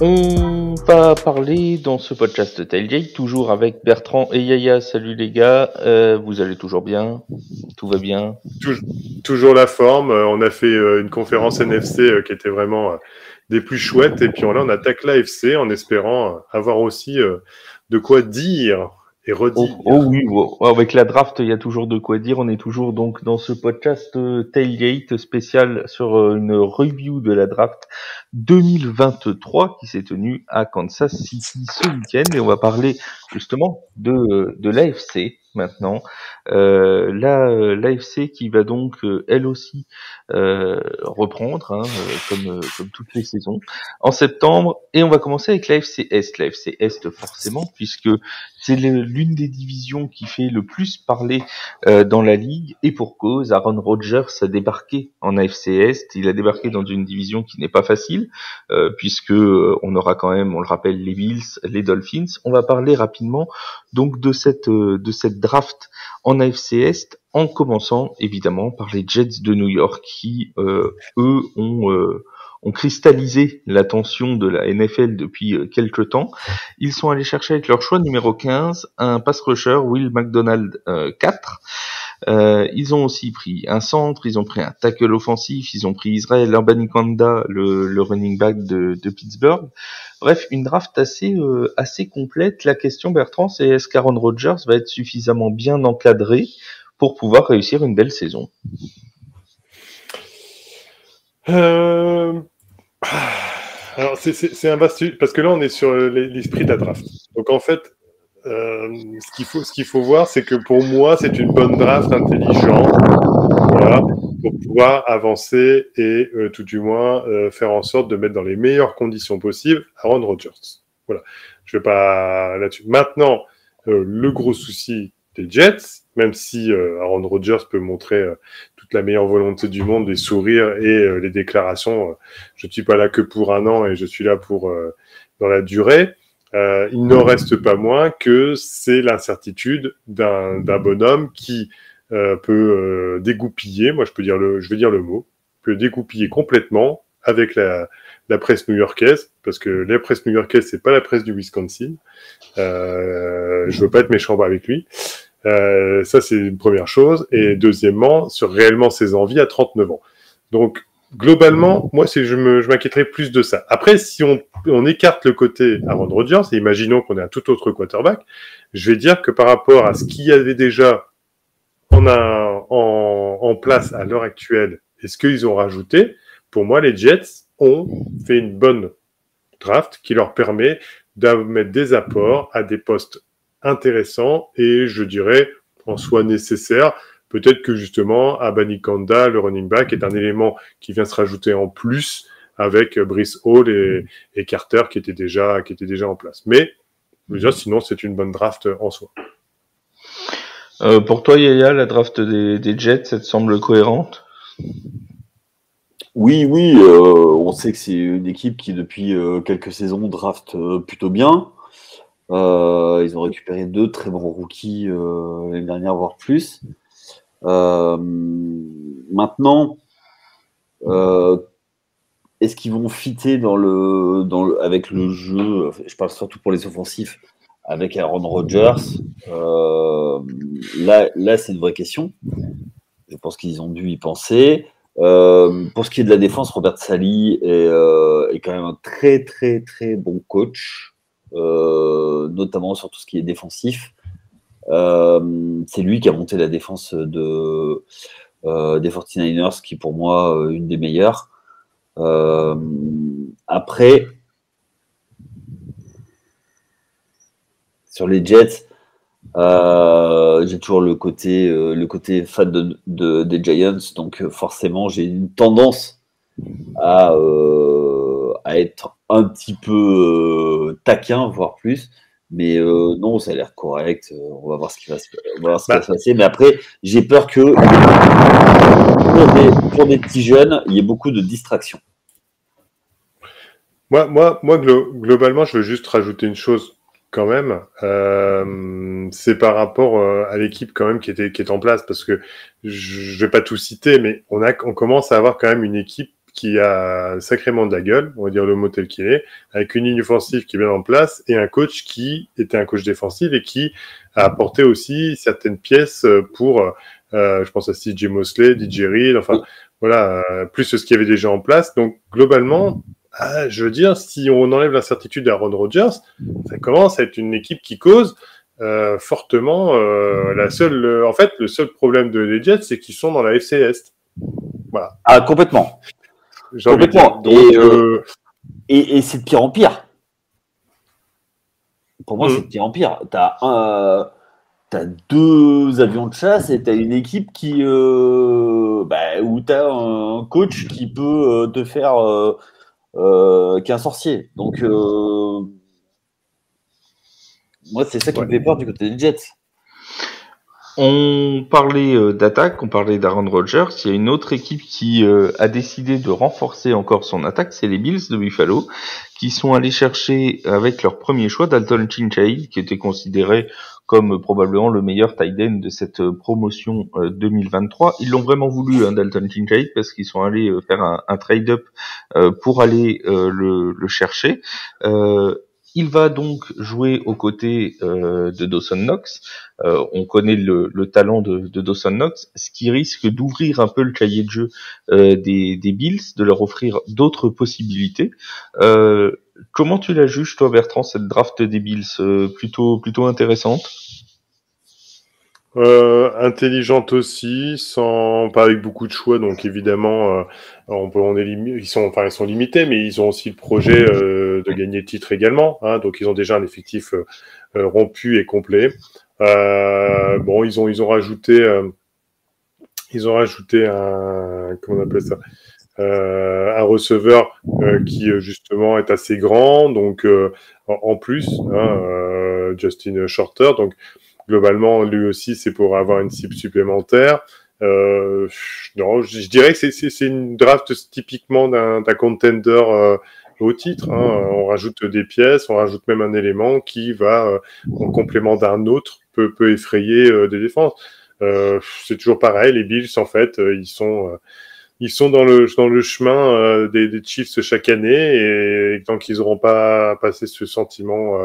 On va parler dans ce podcast de Tailgate, toujours avec Bertrand et Yaya. Salut les gars, vous allez toujours bien? Tout va bien? Tou- Toujours la forme. On a fait une conférence NFC qui était vraiment des plus chouettes. Et puis là, on attaque l'AFC en espérant avoir aussi de quoi dire et Oh redire. oui, avec la draft, il y a toujours de quoi dire. On est toujours donc dans ce podcast Tailgate spécial sur une review de la draft 2023 qui s'est tenue à Kansas City ce week-end. Et on va parler justement de l'AFC maintenant. L'AFC qui va donc elle aussi reprendre, hein, comme toutes les saisons, en septembre. Et on va commencer avec l'AFC Est. L'AFC Est forcément, puisque c'est l'une des divisions qui fait le plus parler dans la ligue, et pour cause. Aaron Rodgers a débarqué en AFC Est. Il a débarqué dans une division qui n'est pas facile, puisque on aura quand même, on le rappelle, les Bills, les Dolphins. On va parler rapidement donc de cette draft en AFC Est, en commençant évidemment par les Jets de New York qui eux ont cristallisé l'attention de la NFL depuis quelques temps. Ils sont allés chercher avec leur choix numéro 15 un pass rusher, Will McDonald 4. Ils ont aussi pris un centre, ils ont pris un tackle offensif, ils ont pris Israel Abanikanda, le running back de Pittsburgh. Bref, une draft assez complète. La question, Bertrand, c'est est-ce qu'Aaron Rodgers va être suffisamment bien encadré pour pouvoir réussir une belle saison? Euh, Alors, c'est un vaste... Parce que là, on est sur l'esprit de la draft. Donc, en fait, ce qu'il faut voir, c'est que pour moi, c'est une bonne draft intelligente, voilà, pour pouvoir avancer et tout du moins faire en sorte de mettre dans les meilleures conditions possibles Aaron Rodgers. Voilà, je vais pas là-dessus. Maintenant, le gros souci des Jets, même si Aaron Rodgers peut montrer toute la meilleure volonté du monde, les sourires et les déclarations, je ne suis pas là que pour un an et je suis là pour dans la durée. Il n'en reste pas moins que c'est l'incertitude d'un bonhomme qui peut dégoupiller, moi je vais dire le mot, peut dégoupiller complètement avec la presse new-yorkaise, parce que la presse new-yorkaise, c'est pas la presse du Wisconsin. Je veux pas être méchant avec lui. Ça, c'est une première chose. Et deuxièmement, sur réellement ses envies à 39 ans. Donc, globalement, moi, je m'inquiéterais plus de ça. Après, si on écarte le côté Aaron Rodgers, et imaginons qu'on ait un tout autre quarterback, je vais dire que par rapport à ce qu'il y avait déjà en place à l'heure actuelle et ce qu'ils ont rajouté, pour moi, les Jets ont fait une bonne draft qui leur permet de mettre des apports à des postes intéressants et je dirais en soi nécessaires. Peut-être que justement, Abanikanda, le running back, est un élément qui vient se rajouter en plus avec Brice Hall et Carter qui étaient déjà en place. Mais déjà, sinon, c'est une bonne draft en soi. Pour toi, Yaya, la draft des Jets, ça te semble cohérente? Oui, oui, on sait que c'est une équipe qui, depuis quelques saisons, draft plutôt bien. Ils ont récupéré 2 très bons rookies l'année dernière, voire plus. Maintenant, euh, est-ce qu'ils vont fitter avec le jeu? Je parle surtout pour les offensifs, avec Aaron Rodgers. Là, c'est une vraie question. Je pense qu'ils ont dû y penser. Pour ce qui est de la défense, Robert Saleh est quand même un très très très bon coach, notamment sur tout ce qui est défensif. C'est lui qui a monté la défense des 49ers, qui est pour moi une des meilleures. Après, sur les Jets, j'ai toujours le côté fan des Giants, donc forcément j'ai une tendance à être un petit peu taquin, voire plus. Mais non, ça a l'air correct. On va voir ce qui va se passer. Mais après, j'ai peur que pour des petits jeunes, il y ait beaucoup de distractions. Globalement, je veux juste rajouter une chose quand même. C'est par rapport à l'équipe quand même qui est en place, parce que je vais pas tout citer, mais on commence à avoir quand même une équipe qui a sacrément de la gueule, on va dire le mot tel qu'il est, avec une ligne offensive qui est bien en place et un coach qui était un coach défensif et qui a apporté aussi certaines pièces pour, je pense à CJ Mosley, DJ Reed, enfin voilà, plus ce qu'il y avait déjà en place. Donc globalement, je veux dire, si on enlève l'incertitude d'Aaron Rodgers, ça commence à être une équipe qui cause fortement. En fait, le seul problème des Jets, c'est qu'ils sont dans la FC Est. Voilà. Ah, complètement. Complètement. Et c'est de pire en pire. Pour moi, c'est de pire en pire. T'as 2 avions de chasse et t'as une équipe qui, où t'as un coach qui peut te faire qu'un sorcier. Donc, moi, c'est ça qui me fait peur du côté des Jets. On parlait d'attaque, on parlait d'Aaron Rodgers. Il y a une autre équipe qui a décidé de renforcer encore son attaque, c'est les Bills de Buffalo, qui sont allés chercher avec leur premier choix Dalton Kincaid, qui était considéré comme probablement le meilleur tight end de cette promotion 2023. Ils l'ont vraiment voulu, Dalton Kincaid, parce qu'ils sont allés faire un trade-up pour aller le chercher. Il va donc jouer aux côtés de Dawson Knox. On connaît le talent de Dawson Knox, ce qui risque d'ouvrir un peu le cahier de jeu des Bills, de leur offrir d'autres possibilités. Comment tu la juges, toi, Bertrand, cette draft des Bills, plutôt intéressante? Intelligente aussi, pas avec beaucoup de choix, donc évidemment, ils sont limités, mais ils ont aussi le projet de gagner le titre également, hein, donc ils ont déjà un effectif rompu et complet. Ils ont rajouté comment on appelle ça, un receveur qui justement est assez grand, donc en plus, Justin Shorter, donc globalement, lui aussi, c'est pour avoir une cible supplémentaire. Non, je dirais que c'est une draft typiquement d'un contender au titre. Hein. On rajoute des pièces, on rajoute même un élément qui va, en complément d'un autre, peut effrayer des défenses. C'est toujours pareil, les Bills, en fait, ils sont dans le chemin des Chiefs chaque année, et tant qu'ils n'auront pas passé ce sentiment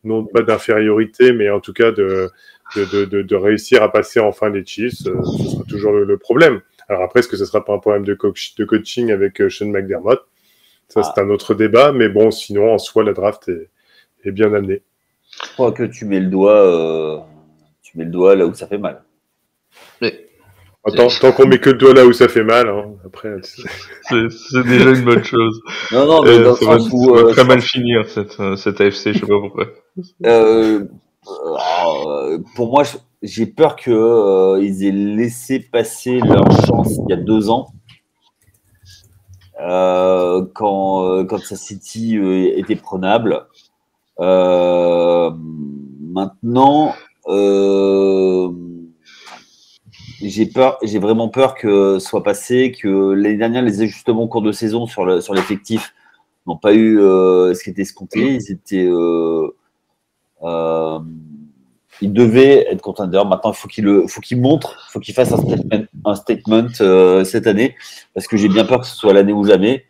non pas d'infériorité, mais en tout cas de réussir à passer enfin les Chiefs, ce sera toujours le problème. Alors après, est-ce que ce sera pas un problème de coaching avec Sean McDermott? Ça, c'est un autre débat, mais bon, sinon, en soi, la draft est bien amenée. Je crois que tu mets le doigt là où ça fait mal. Mais... Tant qu'on met que le doigt là où ça fait mal, hein, après... C'est déjà une bonne chose. Non, mais dans le sens où... Ça va très mal finir, cette AFC, je sais pas pourquoi. Pour moi, j'ai peur qu'ils aient laissé passer leur chance il y a 2 ans, quand Kansas City était prenable. Maintenant, j'ai vraiment peur que soit passé, que l'année dernière, les ajustements au cours de saison sur l'effectif n'ont pas eu ce qui était escompté. Ils devaient être contenders. Maintenant, il faut qu'ils montrent, il faut qu'ils fassent un statement cette année, parce que j'ai bien peur que ce soit l'année ou jamais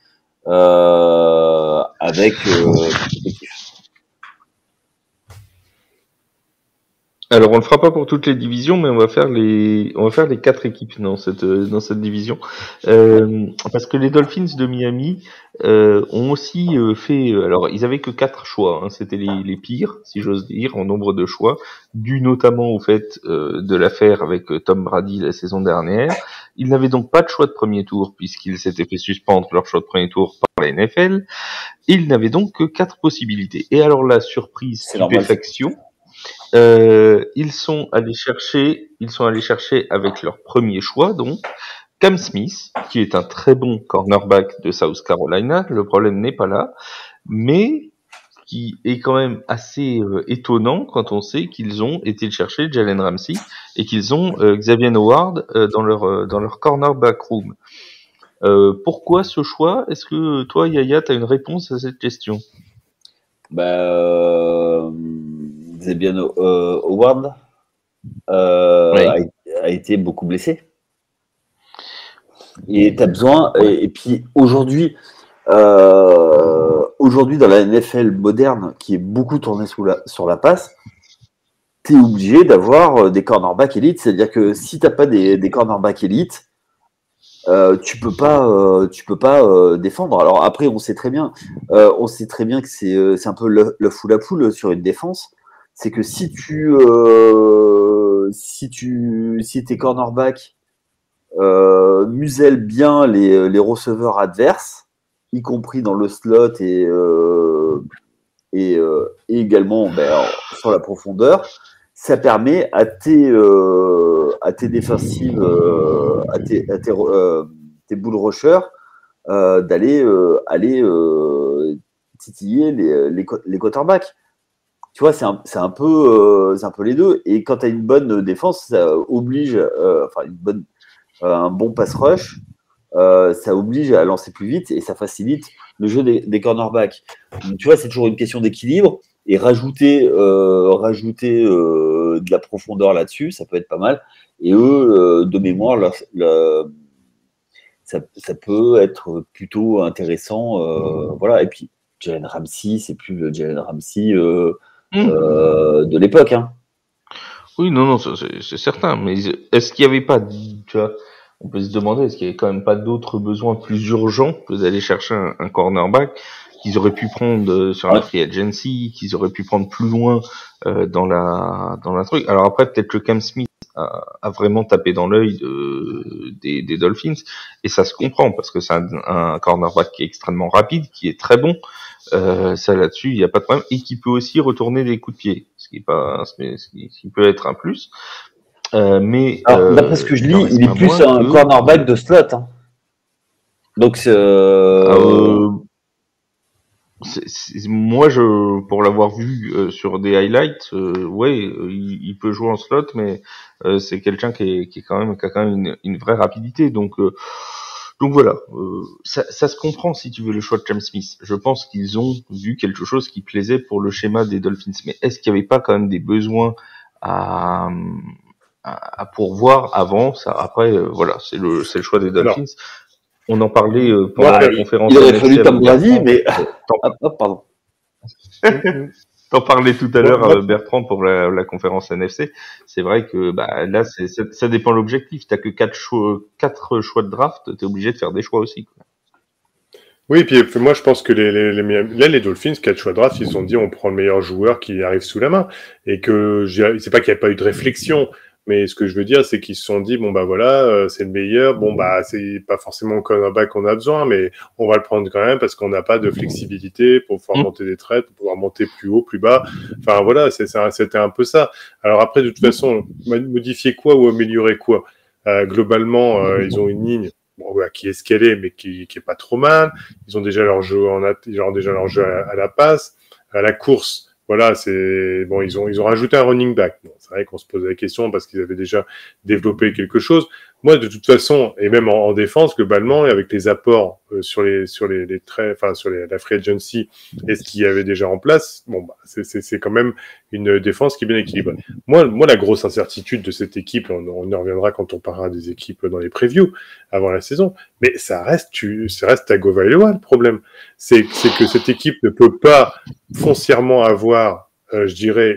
avec l'effectif. Alors, on le fera pas pour toutes les divisions, mais on va faire les 4 équipes dans cette division, parce que les Dolphins de Miami ont aussi fait. Alors, ils avaient que 4 choix, hein, c'était les pires, si j'ose dire, en nombre de choix, dû notamment au fait de l'affaire avec Tom Brady la saison dernière. Ils n'avaient donc pas de choix de premier tour puisqu'ils s'étaient fait suspendre leur choix de premier tour par la NFL. Ils n'avaient donc que 4 possibilités. Et alors la surprise, stupéfaction. Ils sont allés chercher avec leur premier choix, donc, Cam Smith, qui est un très bon cornerback de South Carolina. Le problème n'est pas là, mais qui est quand même assez étonnant quand on sait qu'ils ont été chercher Jalen Ramsey et qu'ils ont Xavier Howard dans leur cornerback room. Pourquoi ce choix? Est-ce que toi, Yaya, tu as une réponse à cette question? Xavier Howard oui. a été beaucoup blessé. Et tu as besoin. Et puis aujourd'hui, dans la NFL moderne, qui est beaucoup tournée sur la passe, tu es obligé d'avoir des cornerbacks élites. C'est-à-dire que si tu n'as pas des cornerbacks élites, tu peux pas défendre. Alors après, on sait très bien que c'est un peu le fou la poule sur une défense. C'est que si tes cornerbacks musellent bien les receveurs adverses, y compris dans le slot et également sur la profondeur, ça permet à tes défensives, tes bull rushers d'aller aller titiller les quarterbacks. Tu vois, c'est un peu les deux. Et quand tu as une bonne défense, ça oblige, un bon pass rush, ça oblige à lancer plus vite et ça facilite le jeu des cornerbacks. Donc, tu vois, c'est toujours une question d'équilibre. Et rajouter de la profondeur là-dessus, ça peut être pas mal. Et eux, de mémoire, ça peut être plutôt intéressant. Voilà. Et puis, Jalen Ramsey, c'est plus le Jalen Ramsey de l'époque. Hein. Oui, non, c'est certain. Mais est-ce qu'il n'y avait pas, tu vois, on peut se demander, est-ce qu'il n'y avait quand même pas d'autres besoins plus urgents que d'aller chercher un cornerback qu'ils auraient pu prendre sur la free agency, qu'ils auraient pu prendre plus loin dans la truc. Alors après, peut-être que Cam Smith a vraiment tapé dans l'œil des Dolphins, et ça se comprend parce que c'est un cornerback qui est extrêmement rapide, qui est très bon. Ça là-dessus, il n'y a pas de problème, et qui peut aussi retourner des coups de pied, ce qui peut être un plus. Mais alors, d'après ce que je lis, il est plus un cornerback de slot. Hein. Donc moi, pour l'avoir vu sur des highlights, il peut jouer en slot, mais c'est quelqu'un qui a quand même une vraie rapidité. Donc voilà, ça se comprend si tu veux le choix de James Smith. Je pense qu'ils ont vu quelque chose qui plaisait pour le schéma des Dolphins. Mais est-ce qu'il n'y avait pas quand même des besoins à pourvoir avant ça? Après, voilà, c'est le choix des Dolphins. On en parlait pendant la conférence. Il aurait fallu Tom Brady, mais pardon. T'en parlais tout à l'heure, Bertrand, pour la conférence NFC. C'est vrai que là, ça dépend de l'objectif. T'as que 4 choix de draft, t'es obligé de faire des choix aussi. Quoi. Oui, puis moi je pense que les Dolphins, 4 choix de draft, ils se sont dit on prend le meilleur joueur qui arrive sous la main. Et que c'est pas qu'il n'y a pas eu de réflexion. Mais ce que je veux dire, c'est qu'ils se sont dit, c'est le meilleur. C'est pas forcément le cornerback qu'on a besoin, mais on va le prendre quand même parce qu'on n'a pas de flexibilité pour pouvoir monter des traites, pour pouvoir monter plus haut, plus bas. Enfin, voilà, c'était un peu ça. Alors après, de toute façon, modifier quoi ou améliorer quoi? Globalement, ils ont une ligne qui est ce qu'elle est, mais qui est pas trop mal. Ils ont déjà leur jeu à la passe, à la course. Voilà, ils ont rajouté un running back. Bon, c'est vrai qu'on se pose la question parce qu'ils avaient déjà développé quelque chose. Moi, de toute façon, et même en défense, globalement, et avec les apports sur la free agency et ce qu'il y avait déjà en place, c'est quand même une défense qui est bien équilibrée. Moi, la grosse incertitude de cette équipe, on y reviendra quand on parlera des équipes dans les previews avant la saison, mais ça reste Tagovailoa, le problème. C'est que cette équipe ne peut pas foncièrement avoir je dirais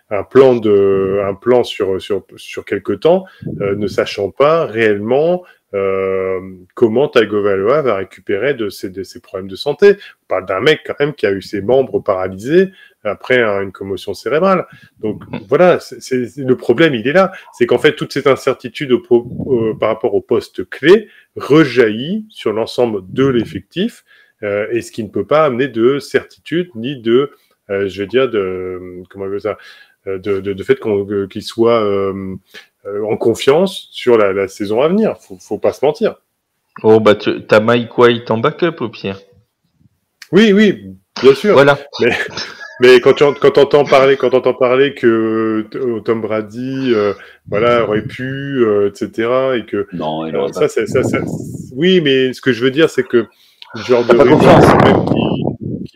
un plan sur quelque temps, ne sachant pas réellement comment Tagovailoa va récupérer de ses problèmes de santé. On parle d'un mec quand même qui a eu ses membres paralysés après une commotion cérébrale. Donc voilà, le problème il est là, c'est qu'en fait toute cette incertitude par rapport au poste clé rejaillit sur l'ensemble de l'effectif, et ce qui ne peut pas amener de certitude ni de de fait qu'il soit en confiance sur la saison à venir. Faut pas se mentir. Oh t'as Mike White en backup au pire. Oui, bien sûr. Voilà. Mais quand t'entends parler que Tom Brady, aurait pu, etc., et que non, il aurait pas. Oui, mais ce que je veux dire, c'est que le genre de rumeurs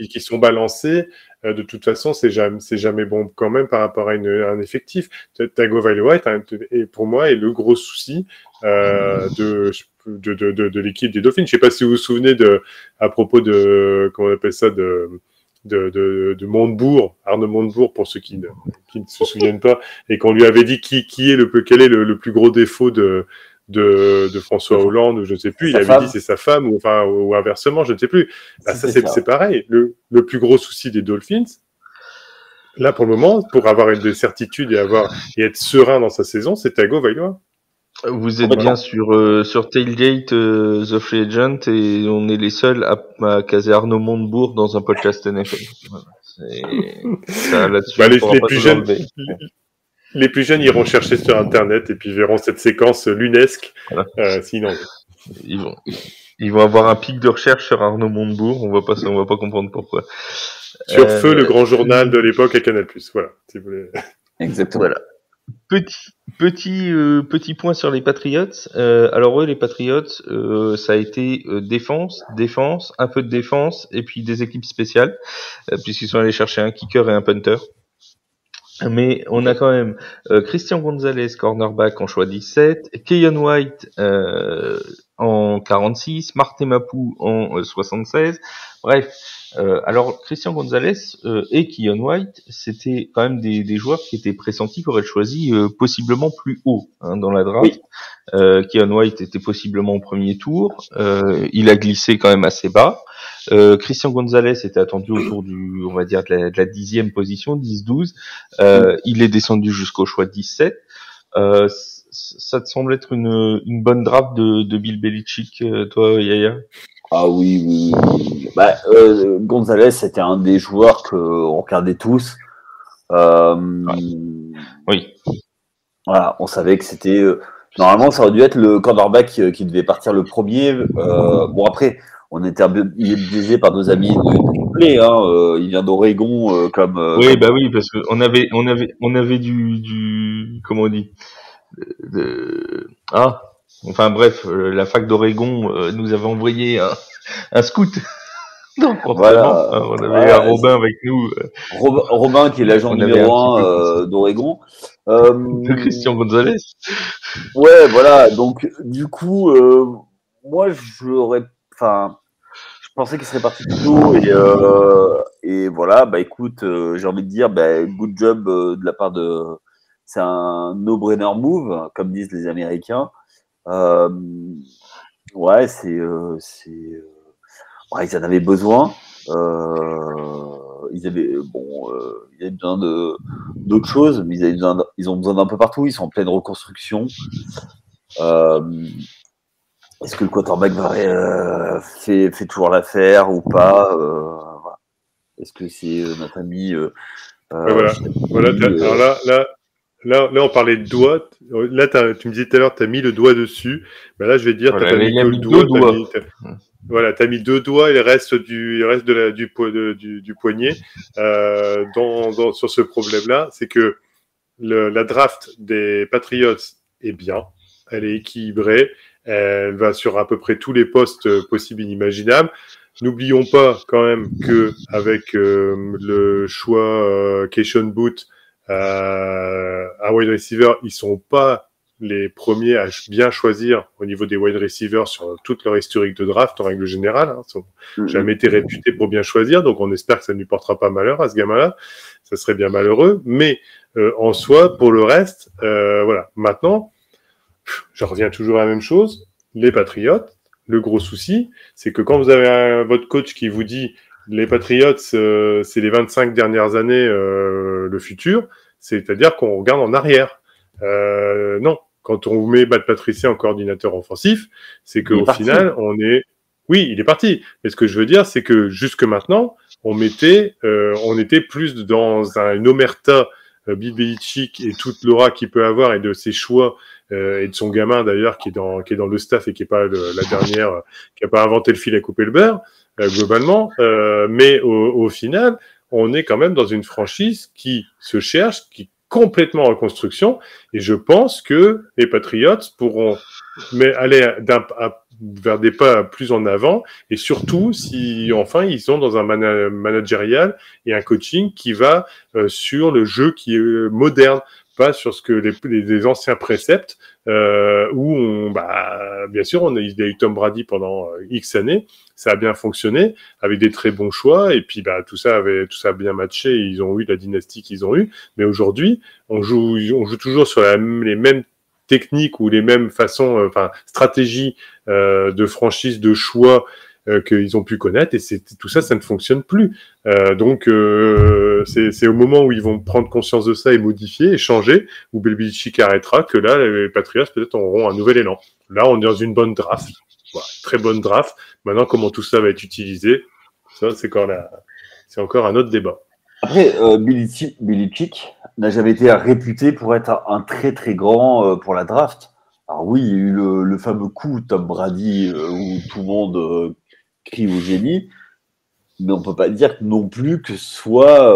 qui sont balancées, de toute façon, c'est jamais bon quand même par rapport à un effectif. Tagovailoa est pour moi est le gros souci de l'équipe des Dolphins. Je sais pas si vous vous souvenez à propos de, comment on appelle ça, de Montebourg, Arnaud Montebourg, pour ceux qui ne se souviennent pas, et qu'on lui avait dit quel est le plus gros défaut de François Hollande, ou je ne sais plus, il avait dit c'est sa femme, ou inversement, je ne sais plus. Bah, c'est pareil. Le plus gros souci des Dolphins, là, pour le moment, pour avoir des certitudes et être serein dans sa saison, c'est Tagovailoa. Vous êtes bien sur Tailgate, The Free Agent, et on est les seuls à caser Arnaud Montebourg dans un podcast NFL. Voilà. Ça, là-dessus, bah, les plus jeunes iront chercher sur Internet et puis verront cette séquence lunesque. Voilà. Sinon, ils vont avoir un pic de recherche sur Arnaud Montebourg. On va pas comprendre pourquoi. Sur Feu, le grand journal de l'époque à Canal+. Voilà, si vous voulez. Exactement. Voilà. Petit point sur les Patriots. Alors eux, les Patriots, ça a été défense, un peu de défense, et puis des équipes spéciales, puisqu'ils sont allés chercher un kicker et un punter. Mais on a quand même Christian Gonzalez, cornerback, en choix 17, Keyon White en 46, Martin Mapou en 76. Bref, alors Christian Gonzalez et Keyon White, c'était quand même des joueurs qui étaient pressentis pour être choisis possiblement plus haut dans la draft. Oui. Keyon White était possiblement au premier tour. Il a glissé quand même assez bas. Christian Gonzalez était attendu autour on va dire, de la 10e position, 10-12. Il est descendu jusqu'au choix 17. Ça te semble être une bonne draft de Bill Belichick, toi, Yaya? Ah oui. Bah, Gonzalez, c'était un des joueurs qu'on regardait tous. Oui. Voilà, on savait que c'était... normalement, ça aurait dû être le cornerback qui devait partir le premier. Bon, après, il est biaisé par nos amis de Play, il vient d'Oregon comme. Oui, bah oui, parce que on avait du comment on dit, enfin bref, la fac d'Oregon nous avait envoyé un scout. Donc forcément, voilà, on avait un Robin avec nous. Robin qui est l'agent numéro 1 d'Oregon. De Christian Gonzalez. Ouais, voilà. Donc du coup, moi je pensais qu'il serait parti plus tôt et voilà. Bah écoute, j'ai envie de dire, good job de la part de. C'est un no-brainer move, comme disent les Américains. Ouais, ils en avaient besoin. Ils avaient besoin d'autres choses, mais ils ont besoin d'un peu partout. Ils sont en pleine reconstruction. Est-ce que le quarterback fait toujours l'affaire ou pas voilà. Est-ce que c'est notre ami voilà. Alors là, on parlait de doigt. Là, tu me disais tout à l'heure, tu as mis le doigt dessus. Ben là, je vais te dire, tu n'as pas mis que le doigt. Voilà, tu as mis 2 doigts et le reste du poignet sur ce problème-là. C'est que la draft des Patriots est bien. Elle est équilibrée. Elle va sur à peu près tous les postes possibles et inimaginables. N'oublions pas quand même que avec le choix Keishon Booth, un wide receiver, ils sont pas les premiers à bien choisir au niveau des wide receivers sur toute leur historique de draft en règle générale. Ils n'ont jamais été réputés pour bien choisir, donc on espère que ça ne lui portera pas malheur à ce gamin-là. Ça serait bien malheureux, mais en soi, pour le reste, voilà. Maintenant, je reviens toujours à la même chose. Les Patriots, le gros souci, c'est que quand vous avez votre coach qui vous dit les Patriots, c'est les 25 dernières années le futur, c'est-à-dire qu'on regarde en arrière. Non, quand on met Matt Patricia en coordinateur offensif, c'est qu'au final, oui, il est parti. Mais ce que je veux dire, c'est que jusque maintenant, on était plus dans une omerta Bill Belichick et toute l'aura qu'il peut avoir et de ses choix et de son gamin d'ailleurs qui est dans le staff et qui est pas la dernière, qui a pas inventé le fil à couper le beurre globalement. Mais au final, on est quand même dans une franchise qui se cherche, qui est complètement en reconstruction. Et je pense que les Patriots pourront aller vers des pas plus en avant, et surtout si enfin ils sont dans un managérial et un coaching qui va sur le jeu qui est moderne, pas sur ce que les anciens préceptes où bien sûr il y a eu Tom Brady pendant X années, ça a bien fonctionné avec des très bons choix et puis tout ça a bien matché, et ils ont eu la dynastie qu'ils ont eu. Mais aujourd'hui, on joue toujours sur les mêmes techniques ou les mêmes façons, stratégies de franchise, de choix qu'ils ont pu connaître, et tout ça, ça ne fonctionne plus. Donc c'est au moment où ils vont prendre conscience de ça et modifier et changer, où Bill Belichick arrêtera, que là les Patriots peut-être auront un nouvel élan. Là, on est dans une bonne draft, voilà, très bonne draft. Maintenant, comment tout ça va être utilisé, ça c'est encore un autre débat. Après, Belichick n'a jamais été réputé pour être un très très grand pour la draft. Alors oui, il y a eu le fameux coup Tom Brady où tout le monde crie au génie, mais on peut pas dire non plus que ce soit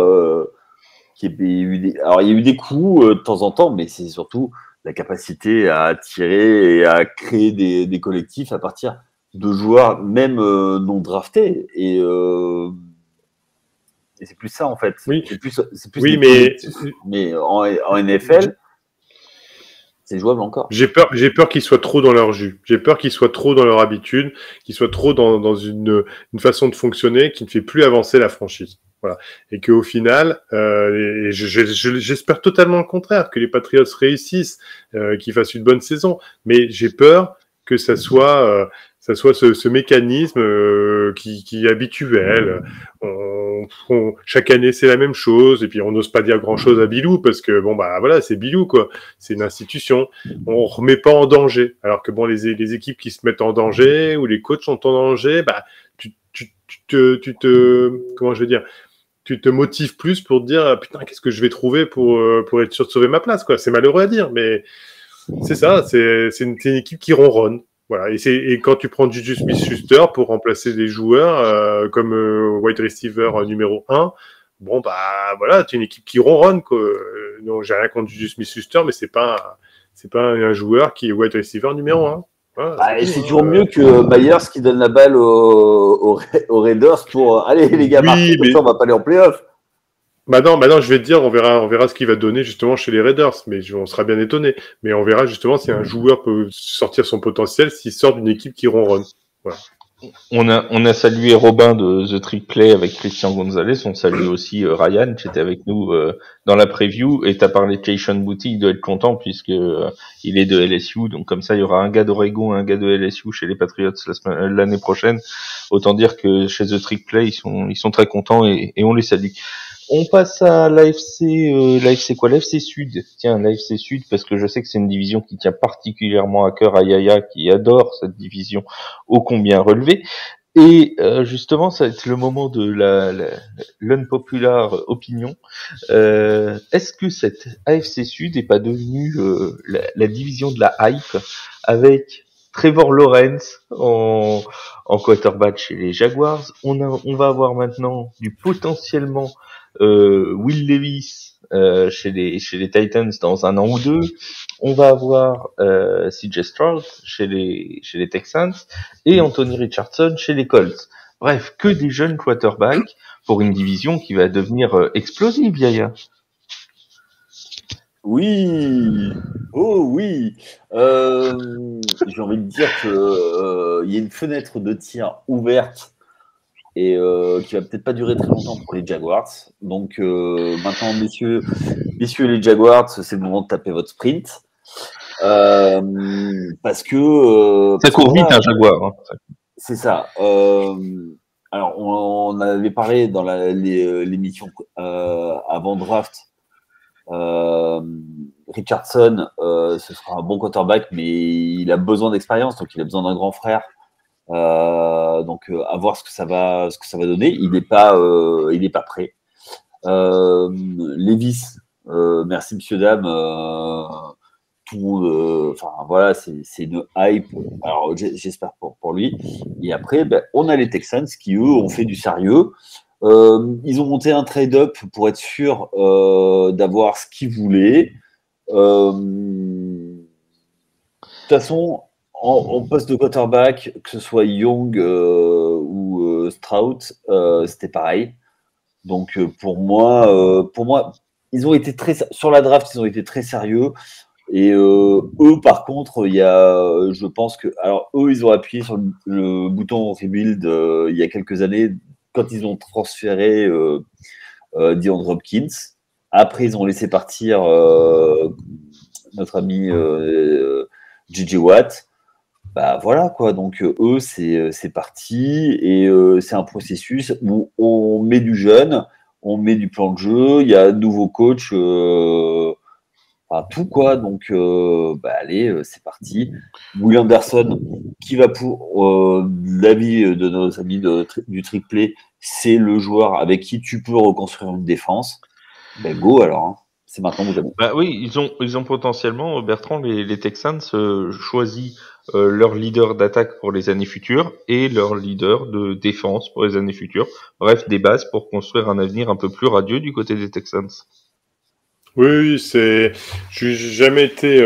qu'il y ait eu alors il y a eu des coups de temps en temps, mais c'est surtout la capacité à attirer et à créer des collectifs à partir de joueurs même non draftés, et c'est plus ça en fait. Oui, c'est plus oui, mais en NFL, c'est jouable encore. J'ai peur qu'ils soient trop dans leur jus. J'ai peur qu'ils soient trop dans leur habitude, qu'ils soient trop dans une façon de fonctionner qui ne fait plus avancer la franchise. Voilà. Et qu'au final, j'espère totalement le contraire, que les Patriots réussissent, qu'ils fassent une bonne saison. Mais j'ai peur que ça soit ce mécanisme qui est habituel. Chaque année c'est la même chose, et puis on n'ose pas dire grand chose à Bilou parce que voilà, c'est Bilou quoi, c'est une institution, on remet pas en danger, alors que les équipes qui se mettent en danger ou les coachs sont en danger, tu te motives plus pour te dire putain, qu'est-ce que je vais trouver pour être sûr de sauver ma place quoi. C'est malheureux à dire, mais c'est ça, c'est une équipe qui ronronne. Voilà, et quand tu prends Juju Smith-Schuster pour remplacer des joueurs comme wide receiver numéro 1, voilà, tu es une équipe qui ronronne quoi. Non, j'ai rien contre Juju Smith-Schuster, mais c'est pas un joueur qui est wide receiver numéro 1. Voilà, c'est toujours mieux que Myers qui donne la balle aux Raiders pour allez les gars, marquez, mais ça, on va pas aller en playoff. Maintenant, je vais te dire, on verra ce qu'il va donner justement chez les Raiders, mais on sera bien étonné. Mais on verra justement si un joueur peut sortir son potentiel s'il sort d'une équipe qui ronronne. Voilà. On a salué Robin de The Trick Play avec Christian Gonzalez. On salue aussi Ryan qui était avec nous dans la preview. Et t'as parlé de Keishon Boutte, il doit être content puisque il est de LSU. Donc comme ça, il y aura un gars d'Oregon, un gars de LSU chez les Patriots l'année prochaine. Autant dire que chez The Trick Play, ils sont très contents et on les salue. On passe à l'AFC quoi? L'AFC Sud. Tiens, l'AFC Sud, parce que je sais que c'est une division qui tient particulièrement à cœur à Yaya, qui adore cette division ô combien relevée. Et justement, ça va être le moment de l'unpopular opinion. Est-ce que cette AFC Sud n'est pas devenue la division de la hype avec Trevor Lawrence en quarterback chez les Jaguars? On va avoir maintenant potentiellement Will Levis chez les Titans dans un an ou deux. On va avoir CJ Stroud chez les Texans et Anthony Richardson chez les Colts. Bref, que des jeunes quarterbacks pour une division qui va devenir explosive, Yaya. Oui, oh oui. J'ai envie de dire que y a une fenêtre de tir ouverte et qui va peut-être pas durer très longtemps pour les Jaguars. Donc maintenant, messieurs les Jaguars, c'est le moment de taper votre sprint. Parce que ça court vite un Jaguar. Hein. C'est ça. Alors on avait parlé dans l'émission avant draft. Richardson, ce sera un bon quarterback, mais il a besoin d'expérience, donc il a besoin d'un grand frère. Donc à voir ce que ça va donner. Il n'est pas prêt. Levis, merci monsieur dame. Tout le monde, voilà, c'est une hype. Alors j'espère pour lui. Et après, on a les Texans qui eux ont fait du sérieux. Ils ont monté un trade-up pour être sûr d'avoir ce qu'ils voulaient. De toute façon, en poste de quarterback, que ce soit Young ou Stroud, c'était pareil. Donc pour moi, ils ont été sur la draft, ils ont été très sérieux. Et eux, par contre, je pense que, alors eux, ils ont appuyé sur le bouton rebuild il y a quelques années quand ils ont transféré DeAndre Hopkins. Après, ils ont laissé partir notre ami J.J. Watt. Bah voilà quoi, donc eux c'est parti et c'est un processus où on met du jeune, on met du plan de jeu, il y a un nouveau coach, enfin, tout quoi, donc allez c'est parti. Will Anderson qui va pour l'avis de nos amis du triplé, c'est le joueur avec qui tu peux reconstruire une défense. Ben go alors, hein. C'est maintenant ou jamais. Bah oui, ils ont potentiellement, Bertrand, les Texans choisi leur leader d'attaque pour les années futures et leur leader de défense pour les années futures. Bref, des bases pour construire un avenir un peu plus radieux du côté des Texans. Oui, j'ai jamais été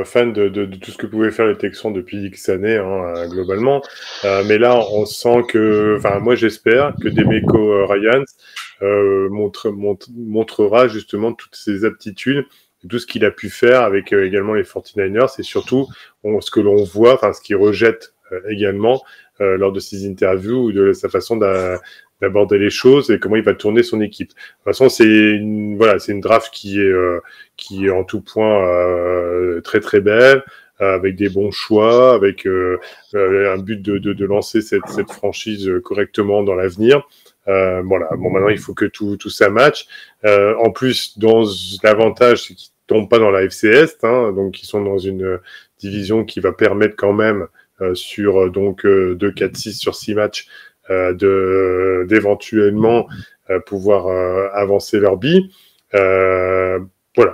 fan de tout ce que pouvaient faire les Texans depuis X années, hein, globalement. Mais là, on sent que, enfin, moi, j'espère que Demeco Ryans montrera justement toutes ses aptitudes, tout ce qu'il a pu faire avec également les 49ers, et surtout ce que l'on voit, enfin, ce qu'il rejette également lors de ses interviews ou de sa façon d'aborder les choses et comment il va tourner son équipe. De toute façon, c'est une draft qui est en tout point très très belle, avec des bons choix, avec un but de lancer cette franchise correctement dans l'avenir. Voilà. Bon, maintenant il faut que tout ça matche. En plus, dans l'avantage, c'est qu'ils tombent pas dans la FC Est, hein, donc ils sont dans une division qui va permettre quand même sur 2, 4, 6 sur 6 matchs d'éventuellement pouvoir avancer leur bille. Voilà.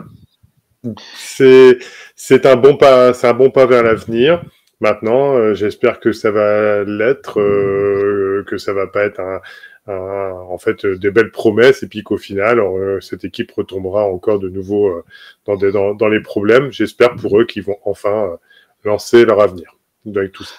C'est un bon pas vers l'avenir. Maintenant, j'espère que ça va l'être, que ça va pas être en fait des belles promesses et puis qu'au final cette équipe retombera encore de nouveau dans les problèmes. J'espère pour eux qu'ils vont enfin lancer leur avenir avec tout ça.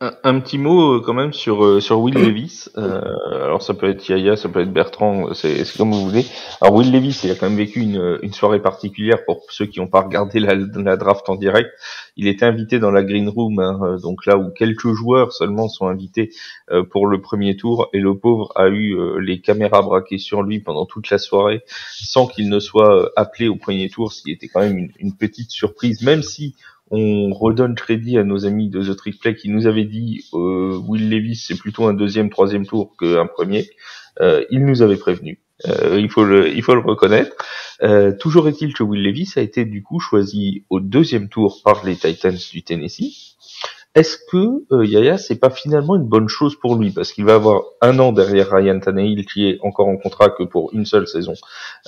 Un petit mot quand même sur Will Levis. Alors ça peut être Yaya, ça peut être Bertrand, c'est comme vous voulez. Alors Will Levis, il a quand même vécu une soirée particulière pour ceux qui n'ont pas regardé la draft en direct. Il était invité dans la green room, hein, donc là où quelques joueurs seulement sont invités pour le premier tour, et le pauvre a eu les caméras braquées sur lui pendant toute la soirée sans qu'il ne soit appelé au premier tour, ce qui était quand même une petite surprise, même si on redonne crédit à nos amis de The Trick Play qui nous avaient dit Will Levis c'est plutôt un deuxième, troisième tour qu'un premier. Ils nous avaient prévenu. Il faut le reconnaître. Toujours est-il que Will Levis a été du coup choisi au deuxième tour par les Titans du Tennessee. Est-ce que Yaya, c'est pas finalement une bonne chose pour lui parce qu'il va avoir un an derrière Ryan Tannehill qui est encore en contrat que pour une seule saison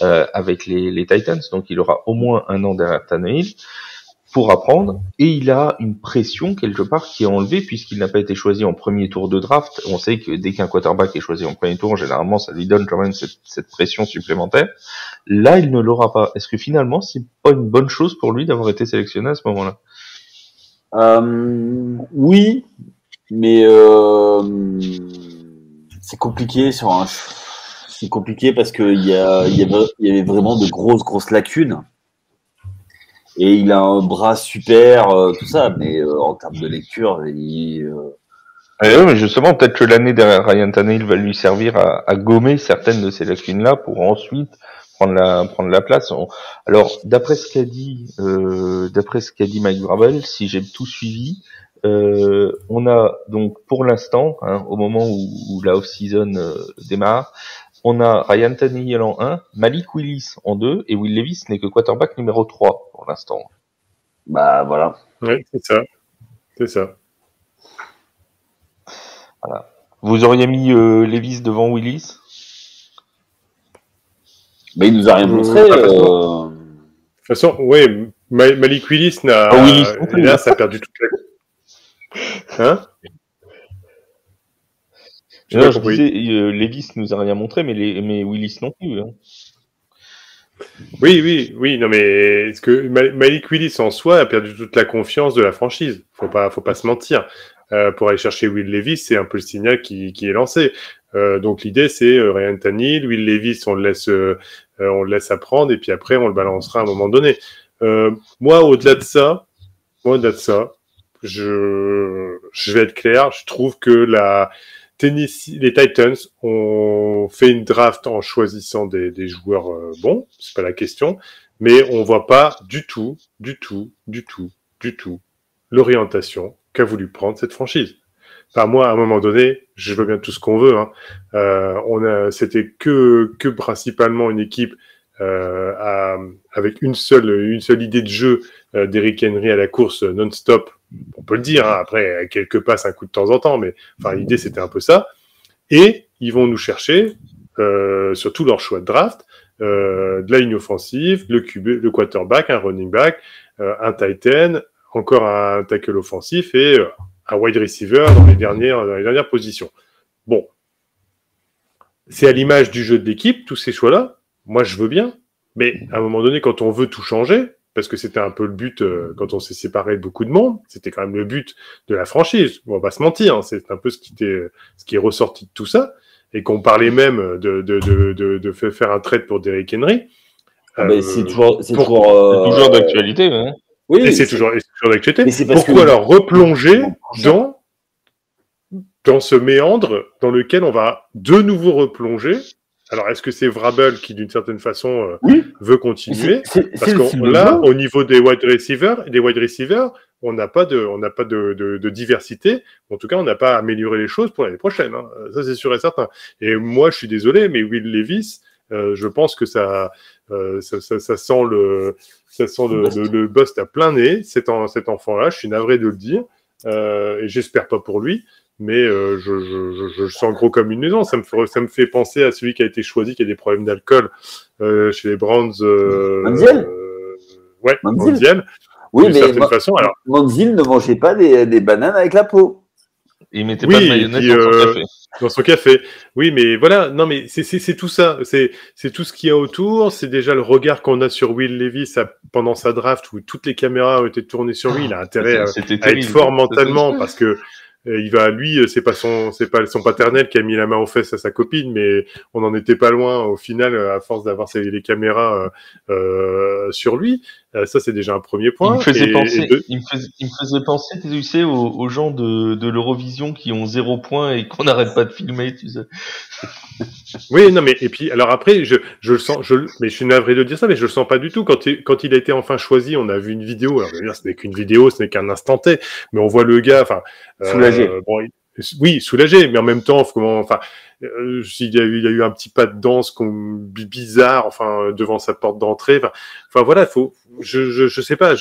avec les Titans, donc il aura au moins un an derrière Tannehill pour apprendre, et il a une pression quelque part qui est enlevée puisqu'il n'a pas été choisi en premier tour de draft. On sait que dès qu'un quarterback est choisi en premier tour, généralement ça lui donne quand même cette pression supplémentaire. Là, il ne l'aura pas. Est-ce que finalement c'est pas une bonne chose pour lui d'avoir été sélectionné à ce moment-là? Oui, mais c'est compliqué c'est compliqué parce que il y avait vraiment de grosses lacunes. Et il a un bras super, tout ça, mais en termes de lecture, mais justement, peut-être que l'année derrière Ryan Tannehill va lui servir à gommer certaines de ces lacunes-là pour ensuite prendre la place. Alors, d'après ce qu'a dit Mike Vrabel, si j'ai tout suivi, on a donc pour l'instant, hein, au moment où la off-season démarre, on a Ryan Tannehill en 1, Malik Willis en 2, et Will Levis n'est que quarterback numéro 3 pour l'instant. Bah voilà. Oui, c'est ça. C'est ça. Voilà. Vous auriez mis Levis devant Willis? Mais il nous a rien montré. De toute façon, oui, Malik Willis n'a. Là, ça a perdu toute la. Hein? Je disais, Levis nous a rien montré, mais Willis non plus. Hein. Oui. Non, mais est-ce que Malik Willis en soi a perdu toute la confiance de la franchise? Faut pas se mentir. Pour aller chercher Will Levis, c'est un peu le signal qui est lancé. Donc l'idée, c'est Ryan Tannehill, Will Levis, on le laisse on le laisse apprendre et puis après on le balancera à un moment donné. Moi, au-delà de ça, je vais être clair, je trouve que les Titans ont fait une draft en choisissant des joueurs bons, c'est pas la question, mais on voit pas du tout l'orientation qu'a voulu prendre cette franchise. Enfin, moi, à un moment donné, je veux bien tout ce qu'on veut. Hein. C'était que principalement une équipe avec une seule idée de jeu d'Eric Henry à la course non-stop. On peut le dire. Hein, après, quelques passes, un coup de temps en temps, mais enfin, l'idée c'était un peu ça. Et ils vont nous chercher sur tous leurs choix de draft, de la ligne offensive, le quarterback, un running back, un tight end, encore un tackle offensif et un wide receiver dans les dernières positions. Bon, c'est à l'image du jeu de l'équipe, tous ces choix-là. Moi, je veux bien, mais à un moment donné, quand on veut tout changer, parce que c'était un peu le but quand on s'est séparé de beaucoup de monde, c'était quand même le but de la franchise. On va pas se mentir, hein, c'est un peu ce qui est ressorti de tout ça, et qu'on parlait même de faire un trade pour Derrick Henry. C'est toujours d'actualité. Hein. Oui, et c'est toujours d'actualité. Pourquoi alors replonger dans ce méandre dans lequel on va de nouveau replonger? Alors, est-ce que c'est Vrabel qui, d'une certaine façon, veut continuer? Parce que là, au niveau des wide receivers, on n'a pas de diversité. En tout cas, on n'a pas amélioré les choses pour l'année prochaine. Hein. Ça, c'est sûr et certain. Et moi, je suis désolé, mais Will Levis, je pense que ça sent le bust à plein nez, cet enfant-là. Je suis navré de le dire. Et j'espère pas pour lui. Mais je le sens gros comme une maison. Ça me fait penser à celui qui a été choisi, qui a des problèmes d'alcool chez les Browns. Manziel. Ouais, Manziel. Oui, mais Manziel ne mangeait pas des bananes avec la peau. Il mettait pas de mayonnaise dans son café. Dans son café. Oui, mais voilà. Non, mais c'est tout ça. C'est tout ce qu'il y a autour. C'est déjà le regard qu'on a sur Will Levis pendant sa draft où toutes les caméras ont été tournées sur lui. Il a intérêt à être fort mentalement parce que c'est pas son paternel qui a mis la main aux fesses à sa copine, mais on n'en était pas loin au final à force d'avoir les caméras sur lui. Ça, c'est déjà un premier point. Il me faisait penser, tu sais, aux gens de l'Eurovision qui ont 0 point et qu'on n'arrête pas de filmer, tu sais. Oui, non, mais et puis alors après, je le sens, mais je suis navré de dire ça, mais je le sens pas du tout. Quand il a été enfin choisi, on a vu une vidéo. Alors, je veux dire, ce n'est qu'une vidéo, ce n'est qu'un instant T, mais on voit le gars, soulagé. Oui, soulagé, mais en même temps, il y a eu un petit pas de danse bizarre, devant sa porte d'entrée. Enfin voilà, je sais pas,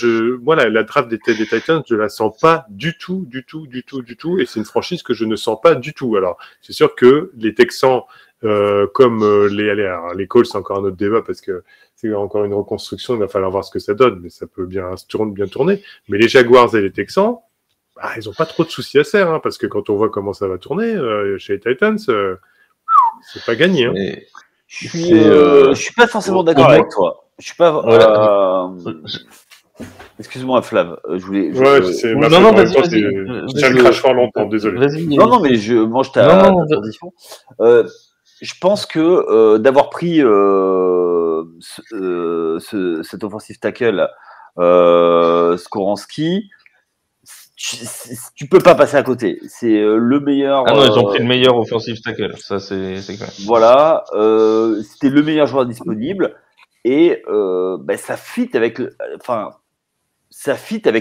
moi la draft des Titans, je la sens pas du tout, et c'est une franchise que je ne sens pas du tout. Alors, c'est sûr que les Texans, comme les Colts, c'est encore un autre débat parce que c'est encore une reconstruction, il va falloir voir ce que ça donne, mais ça peut bien tourner. Mais les Jaguars et les Texans, ils ont pas trop de soucis à faire, hein, parce que quand on voit comment ça va tourner chez les Titans, c'est pas gagné. Hein. Je suis pas forcément d'accord avec toi. Je suis pas. Excuse-moi, Flav. C'est ma faute. Vas-y. J'ai le crash fort longtemps, désolé. Non, mais je mange ta transition. Je pense que d'avoir pris cet offensive tackle Skoransky, tu peux pas passer à côté. C'est le meilleur. Ah non, ils ont pris le meilleur offensive tackle. Ça, c'est clair. Voilà, c'était le meilleur joueur disponible et ça fit avec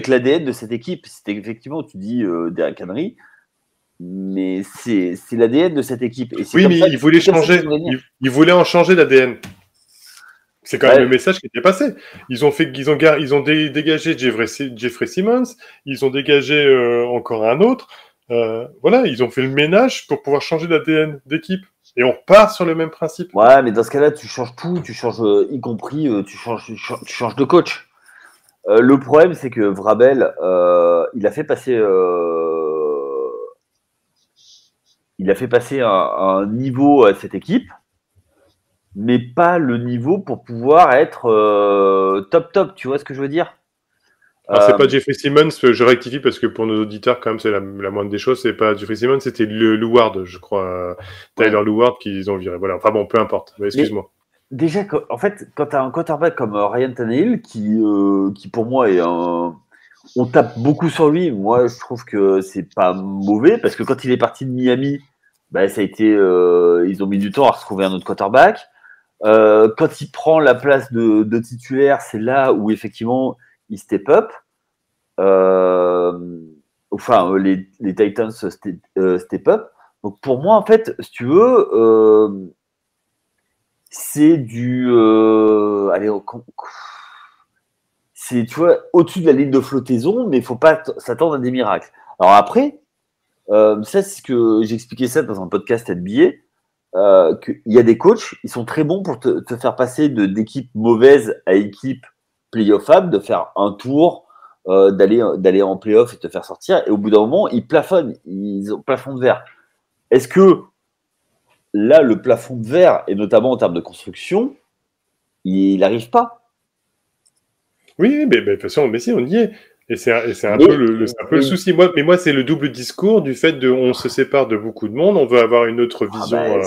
l'ADN de cette équipe. C'était effectivement, tu dis Derrick Henry, mais c'est l'ADN de cette équipe. Et oui, mais il voulait changer. Il voulait en changer l'ADN. C'est quand même le message qui était passé. Ils ont dégagé Jeffrey Simmons, ils ont dégagé encore un autre. Voilà, ils ont fait le ménage pour pouvoir changer l'ADN d'équipe. Et on repart sur le même principe. Ouais, mais dans ce cas-là, tu changes tout, tu changes y compris, tu changes de coach. Le problème, c'est que Vrabel, il a fait passer un niveau à cette équipe, mais pas le niveau pour pouvoir être top, tu vois ce que je veux dire? Alors, c'est pas Jeffrey Simmons, je rectifie parce que pour nos auditeurs, quand même, c'est la moindre des choses, c'est pas Jeffrey Simmons, c'était Lou Ward, je crois, Tyler Lou Ward qu'ils ont viré. Voilà, enfin bon, peu importe, excuse-moi. déjà, en fait, quand tu as un quarterback comme Ryan Tannehill, qui pour moi est un. On tape beaucoup sur lui. Moi, je trouve que c'est pas mauvais parce que quand il est parti de Miami, bah, ça a été. Ils ont mis du temps à retrouver un autre quarterback. Quand il prend la place de titulaire, c'est là où effectivement il step up. Les Titans step up. Donc pour moi, en fait, si tu veux, c'est du. C'est, tu vois, au-dessus de la ligne de flottaison, mais il ne faut pas s'attendre à des miracles. Alors après, ça, c'est ce que j'expliquais ça dans un podcast NBA, qu'il y a des coachs, ils sont très bons pour te faire passer d'équipe mauvaise à équipe playoffable, de faire un tour, d'aller en playoff et te faire sortir. Et au bout d'un moment, ils plafonnent, ils ont plafond de verre. Est-ce que là, le plafond de verre, et notamment en termes de construction, il n'arrive pas? Oui, mais de toute façon, mais si, on y est. Et c'est un peu le souci. Moi, c'est le double discours du fait de on se sépare de beaucoup de monde, on veut avoir une autre vision à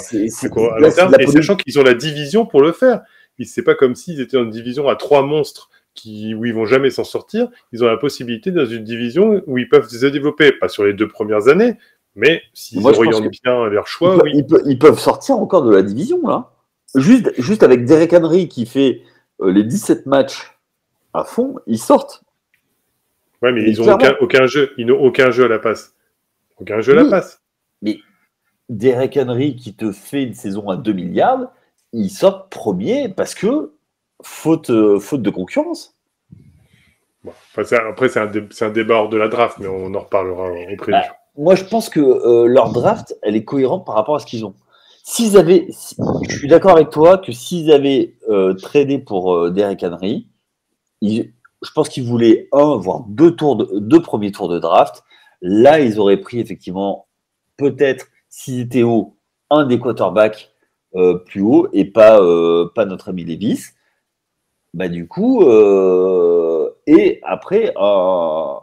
long terme, et sachant qu'ils ont la division pour le faire. C'est pas comme s'ils étaient dans une division à 3 monstres où ils vont jamais s'en sortir. Ils ont la possibilité dans une division où ils peuvent se développer, pas sur les 2 premières années, mais s'ils orientent bien leur choix, oui. Ils peuvent sortir encore de la division, là. Juste avec Derrick Henry qui fait les 17 matchs à fond, ils sortent. Ouais, mais ils ont aucun jeu. Ils n'ont aucun jeu à la passe. Aucun jeu à la passe. Mais Derrick Henry qui te fait une saison à 2 milliards, ils sortent premier parce que faute de concurrence. Bon, après, c'est un débat hors de la draft, mais on en reparlera au prévu. Moi, je pense que leur draft, elle est cohérente par rapport à ce qu'ils ont. Je suis d'accord avec toi que s'ils avaient tradé pour Derrick Henry, je pense qu'ils voulaient voire deux premiers tours de draft. Là, ils auraient pris effectivement, peut-être, s'ils étaient hauts, un des quarterbacks plus haut et pas notre ami Levis. Bah, du coup, et après, un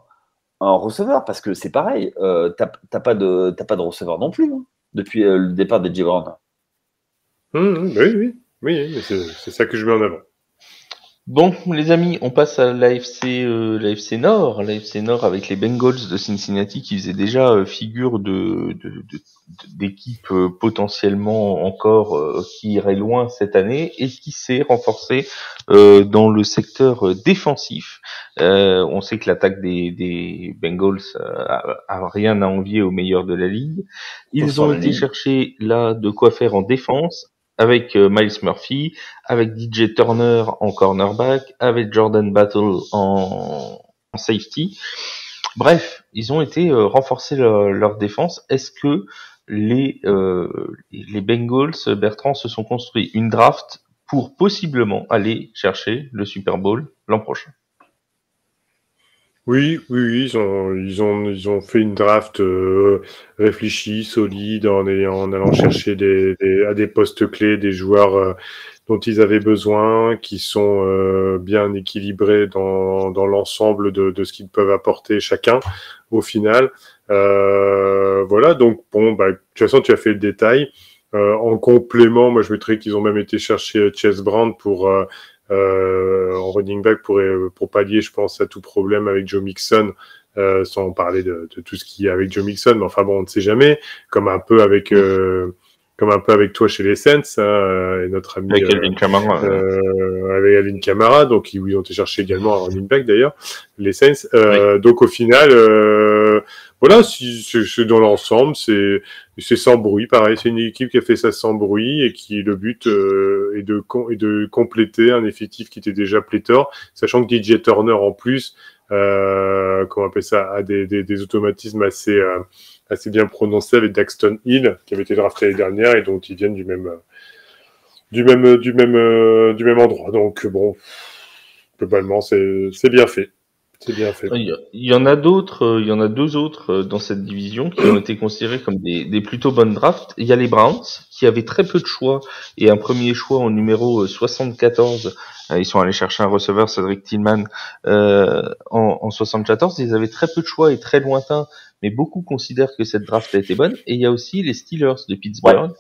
receveur, parce que c'est pareil, t'as pas de receveur non plus, hein, depuis le départ des Brown. Oui, mais c'est ça que je mets en avant. Bon, les amis, on passe à l'AFC Nord. L'AFC Nord avec les Bengals de Cincinnati qui faisaient déjà figure d'équipe potentiellement encore qui irait loin cette année et qui s'est renforcée dans le secteur défensif. On sait que l'attaque des Bengals a rien à envier aux meilleurs de la ligue. Ils ont été chercher là de quoi faire en défense, avec Miles Murphy, avec DJ Turner en cornerback, avec Jordan Battle en safety. Bref, ils ont été renforcer leur défense. Est-ce que les Bengals, Bertrand, se sont construits une draft pour possiblement aller chercher le Super Bowl l'an prochain? Oui, ils ont fait une draft réfléchie, solide, en allant chercher à des postes clés des joueurs dont ils avaient besoin, qui sont bien équilibrés dans l'ensemble de ce qu'ils peuvent apporter chacun au final. Voilà, donc bon, de toute façon, tu as fait le détail. En complément, moi je mettrais qu'ils ont même été chercher Chase Brown pour en running back pour pallier, je pense, à tout problème avec Joe Mixon, sans parler de tout ce qu'il y a avec Joe Mixon, mais enfin bon, on ne sait jamais, comme un peu avec toi chez les Saints, et notre ami avec Alvin Kamara, avec Alvin Kamara, donc ils ont été chercher également un running back d'ailleurs, les Saints. Donc au final, voilà, c'est dans l'ensemble, c'est sans bruit. Pareil, c'est une équipe qui a fait ça sans bruit et qui le but est de compléter un effectif qui était déjà pléthore, sachant que DJ Turner en plus, comment on appelle ça, a des automatismes assez bien prononcés avec Daxton Hill qui avait été drafté l'année dernière et dont ils viennent du même endroit. Donc bon, globalement c'est bien fait. C'est bien fait. Il y en a d'autres, deux autres dans cette division qui ont été considérés comme des plutôt bonnes drafts. Il y a les Browns qui avait très peu de choix et un premier choix en numéro 74. Ils sont allés chercher un receveur, Cedric Tillman, en 74. Ils avaient très peu de choix et très lointains, mais beaucoup considèrent que cette draft a été bonne. Et il y a aussi les Steelers de Pittsburgh,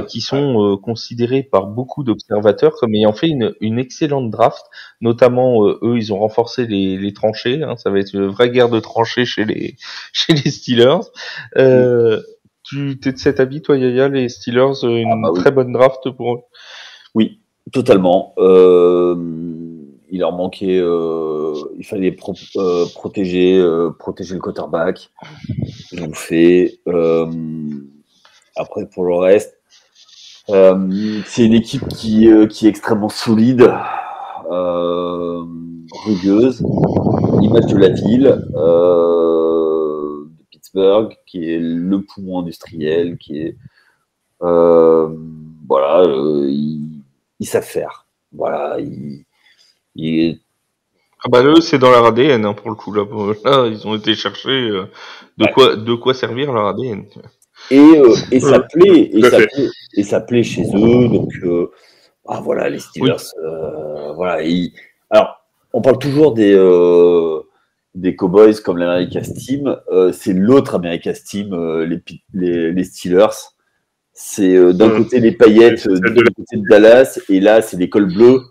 qui sont considérés par beaucoup d'observateurs comme ayant fait une excellente draft. Notamment, eux, ils ont renforcé les tranchées. Ça va être une vraie guerre de tranchées chez les Steelers. Tu t'es de cet avis, toi, Yaya, les Steelers, très bonne draft pour eux? Oui, totalement. Il leur manquait, il fallait protéger le quarterback. Ils l'ont fait. Après, pour le reste, c'est une équipe qui est extrêmement solide, rugueuse, l'image de la ville de Pittsburgh, qui est le poumon industriel, qui est voilà, ils savent faire. Voilà, Ah bah eux, c'est dans leur ADN, pour le coup. Là, ils ont été chercher de quoi servir leur ADN. Et ça plaît, et ça plaît chez eux. Donc voilà, les Steelers. Oui. Voilà. Alors, on parle toujours des Cowboys comme l'America's Team. C'est l'autre America's Team, les Steelers. C'est d'un côté les paillettes, de l'autre côté de Dallas, et là c'est les cols bleus.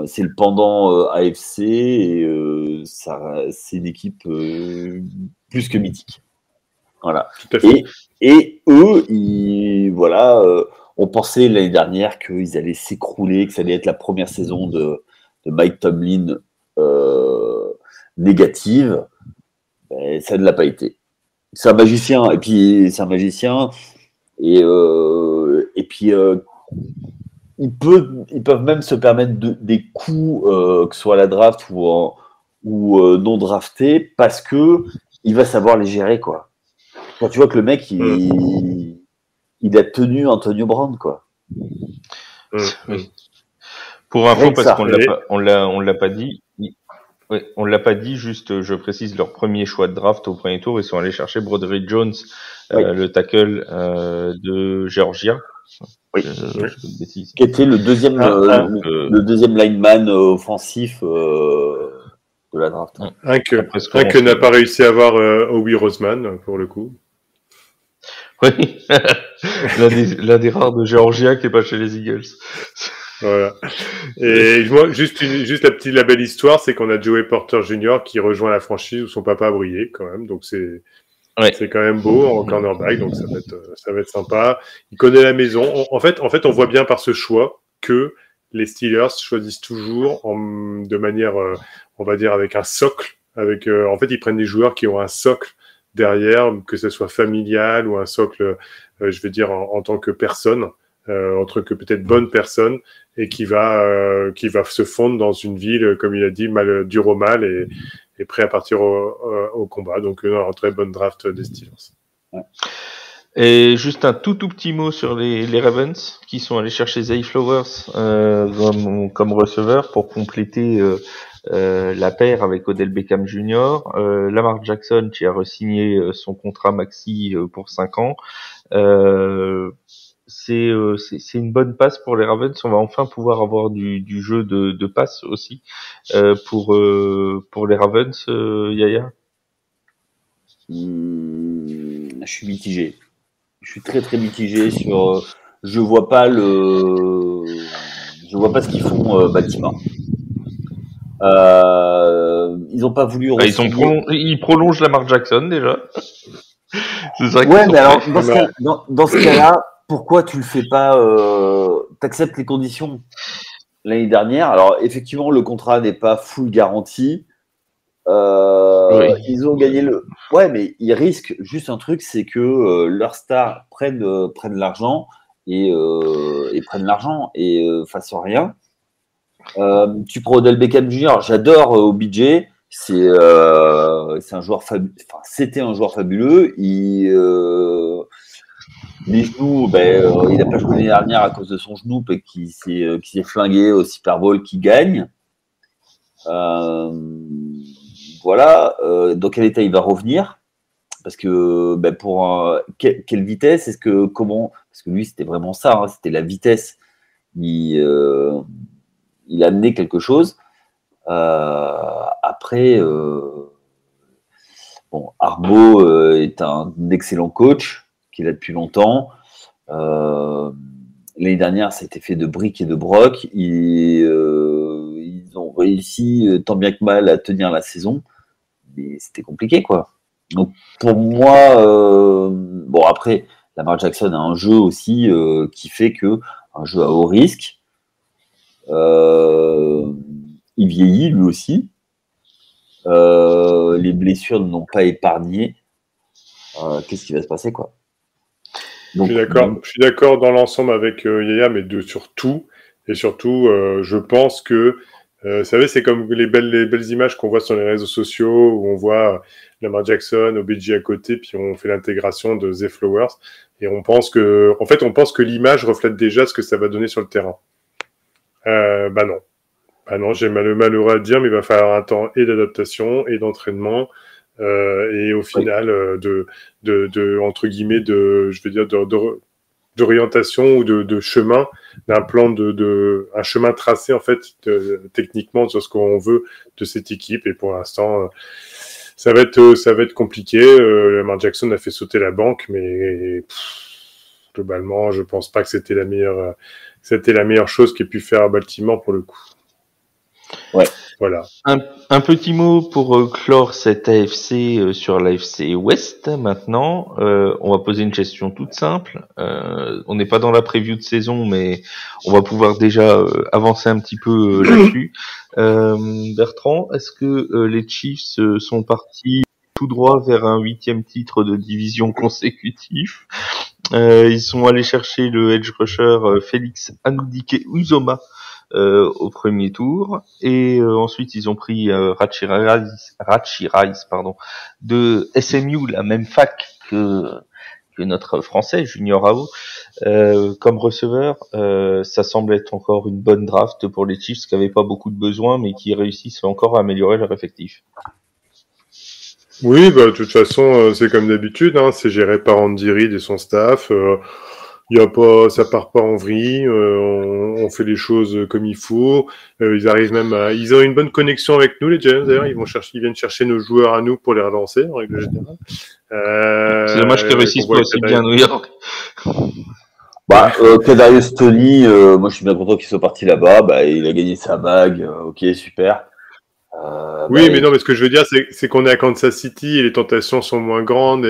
C'est le pendant AFC, et c'est une équipe plus que mythique. Voilà. Et eux, on pensait l'année dernière qu'ils allaient s'écrouler, que ça allait être la première saison de Mike Tomlin négative. Et ça ne l'a pas été. C'est un magicien, et puis puis ils peuvent même se permettre des coups, que ce soit à la draft ou non drafté, parce que il va savoir les gérer, quoi. Quand tu vois que le mec il a tenu Antonio Brown, quoi. Oui. Pour info, parce qu'on l'a pas dit. Oui, on l'a pas dit, juste je précise leur premier choix de draft au premier tour, ils sont allés chercher Broderick Jones, le tackle de Georgia. Oui. Qui était le deuxième lineman offensif de la draft. Un que n'a pas réussi à avoir Howie Roseman, pour le coup. Oui, l'un des rares de Georgia qui est pas chez les Eagles. Voilà. Et moi, juste la belle histoire, c'est qu'on a Joey Porter Jr. qui rejoint la franchise où son papa a brillé, quand même. Donc c'est quand même beau en cornerback, donc ça va être sympa. Il connaît la maison. En fait, on voit bien par ce choix que les Steelers choisissent toujours de manière, on va dire, avec un socle. En fait, ils prennent des joueurs qui ont un socle derrière, que ce soit familial ou un socle, je veux dire, en tant que personne. En tant que peut-être bonne personne, et qui va se fondre dans une ville, comme il a dit, dur au mal, et prêt à partir au combat. Donc, une très bonne draft des Steelers. Ouais. Et juste un tout petit mot sur les Ravens, qui sont allés chercher Zay Flowers comme receveur pour compléter la paire avec Odell Beckham Jr., Lamar Jackson qui a re-signé son contrat maxi pour 5 ans. C'est une bonne passe pour les Ravens. On va enfin pouvoir avoir du jeu de passe aussi pour les Ravens, Yaya. Je suis mitigé. Je suis très très mitigé sur. Je vois pas ce qu'ils font Baltimore. Ils ont pas voulu. Ils prolongent Lamar Jackson déjà. C'est ça. Ouais, mais alors dans ce cas-là, pourquoi tu le fais pas t'acceptes les conditions l'année dernière. Alors effectivement, le contrat n'est pas full garanti. Ils ont gagné Ouais, mais ils risquent juste un truc, c'est que leurs stars prennent l'argent et prennent l'argent et fassent rien. Tu prends Odell Beckham Jr. J'adore OBJ. C'est un joueur c'était un joueur fabuleux. Les genoux, il n'a pas joué l'année dernière à cause de son genou, et qui s'est flingué au Super Bowl, qui gagne. Voilà. Dans quel état il va revenir? parce que pour quelle vitesse, parce que lui c'était vraiment ça, hein, c'était la vitesse. Il a amené quelque chose. Après, Arbo est un excellent coach qu'il a depuis longtemps. L'année dernière, ça a été fait de briques et de broc. Ils ont réussi tant bien que mal à tenir la saison, mais c'était compliqué, quoi. Donc pour moi, après, Lamar Jackson a un jeu aussi qui fait que un jeu à haut risque. Il vieillit lui aussi. Les blessures n'ont pas épargné. Qu'est-ce qui va se passer, quoi? Donc, je suis d'accord dans l'ensemble avec Yaya, mais sur tout. Et surtout, je pense que, vous savez, c'est comme les belles images qu'on voit sur les réseaux sociaux où on voit Lamar Jackson, OBJ à côté, puis on fait l'intégration de Zay Flowers. Et on pense que l'image reflète déjà ce que ça va donner sur le terrain. Non. Non, j'ai malheureux à dire, mais il va falloir un temps et d'adaptation et d'entraînement. Et au final, entre guillemets, d'orientation ou de chemin, d'un plan un chemin tracé, en fait, techniquement, sur ce qu'on veut de cette équipe. Et pour l'instant, ça va être compliqué. Lamar Jackson a fait sauter la banque, mais globalement, je pense pas que c'était la meilleure chose qu'il ait pu faire à Baltimore pour le coup. Ouais. Voilà. Un petit mot pour clore cette AFC sur l'AFC Ouest maintenant. On va poser une question toute simple. On n'est pas dans la preview de saison, mais on va pouvoir déjà avancer un petit peu là-dessus. Bertrand, est-ce que les Chiefs sont partis tout droit vers un 8e titre de division consécutif? Ils sont allés chercher le edge rusher Félix Anudike-Uzomah au premier tour, et ensuite ils ont pris Rachi Rice de SMU, la même fac que notre français Junior Ao, comme receveur. Ça semble être encore une bonne draft pour les Chiefs qui n'avaient pas beaucoup de besoins mais qui réussissent encore à améliorer leur effectif. Oui, de toute façon, c'est comme d'habitude, hein, c'est géré par Andy Reid et son staff. Ça part pas en vrille, on fait les choses comme il faut. Ils arrivent même ils ont une bonne connexion avec nous, les Giants, d'ailleurs. Ils viennent chercher nos joueurs à nous pour les relancer, en règle générale. C'est dommage qu'ils réussissent pas aussi bien à New York. Kadarius Toney, moi je suis bien content qu'il soit parti là-bas. Il a gagné sa bague, ok, super. Mais non, mais ce que je veux dire, c'est qu'on est à Kansas City et les tentations sont moins grandes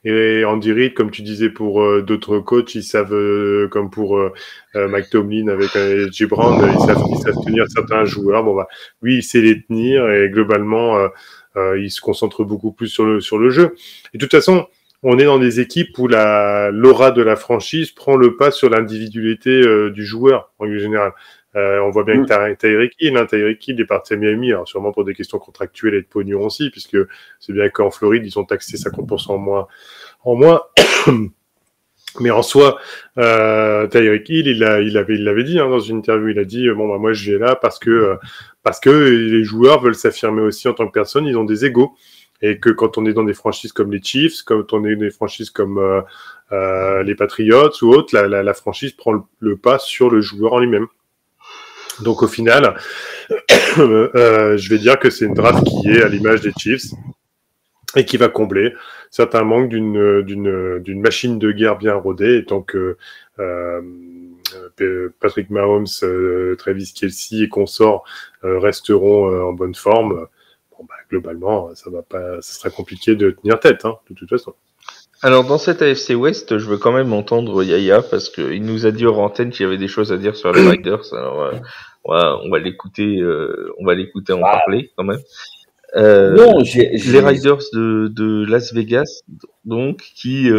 et Andy Reid, comme tu disais pour d'autres coachs, ils savent, comme pour Mike Tomlin avec J. Brown, ils savent tenir certains joueurs. Oui, il sait les tenir et globalement, il se concentre beaucoup plus sur le jeu. Et de toute façon, on est dans des équipes où l'aura de la franchise prend le pas sur l'individualité du joueur en général. On voit bien que Tyreek Hill est parti à Miami, alors sûrement pour des questions contractuelles et de pognon aussi, puisque c'est bien qu'en Floride, ils ont taxé 50% en moins. Mais en soi, Tyreek Hill, il l'avait dit dans une interview, il a dit moi je vais là parce que les joueurs veulent s'affirmer aussi en tant que personne, ils ont des égos. Et que quand on est dans des franchises comme les Chiefs, quand on est dans des franchises comme les Patriots ou autres, la franchise prend le pas sur le joueur en lui-même. Donc au final, je vais dire que c'est une draft qui est à l'image des Chiefs et qui va combler certains manques d'une machine de guerre bien rodée, et tant que Patrick Mahomes, Travis Kelce et consorts resteront en bonne forme, globalement, ça sera compliqué de tenir tête, de toute façon. Alors dans cette AFC West, je veux quand même entendre Yaya parce qu'il nous a dit hors antenne qu'il y avait des choses à dire sur les Raiders. Alors on va l'écouter, en parler quand même. Les Raiders de Las Vegas, donc qui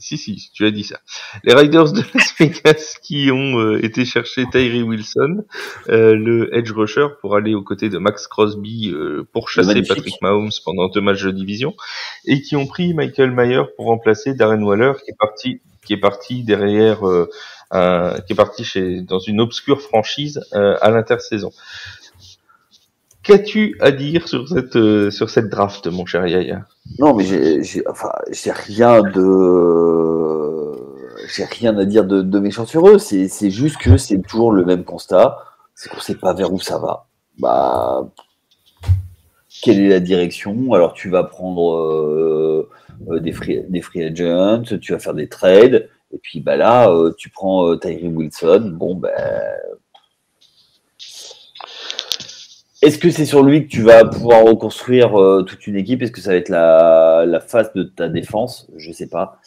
si, tu as dit ça. Les Raiders de Las Vegas qui ont été chercher Tyree Wilson, le edge rusher, pour aller aux côtés de Max Crosby pour chasser Patrick Mahomes pendant 2 matchs de division, et qui ont pris Michael Mayer pour remplacer Darren Waller qui est parti derrière qui est parti dans une obscure franchise à l'intersaison. qu'as-tu à dire sur cette draft, mon cher Yaya? Non, mais j'ai rien à dire de méchant sur eux. C'est juste que c'est toujours le même constat. C'est qu'on sait pas vers où ça va. Bah, quelle est la direction? Alors, tu vas prendre des free agents, tu vas faire des trades, et puis bah là, tu prends Tyree Wilson. Bon, ben. Est-ce que c'est sur lui que tu vas pouvoir reconstruire toute une équipe? Est-ce que ça va être la face de ta défense? Je sais pas.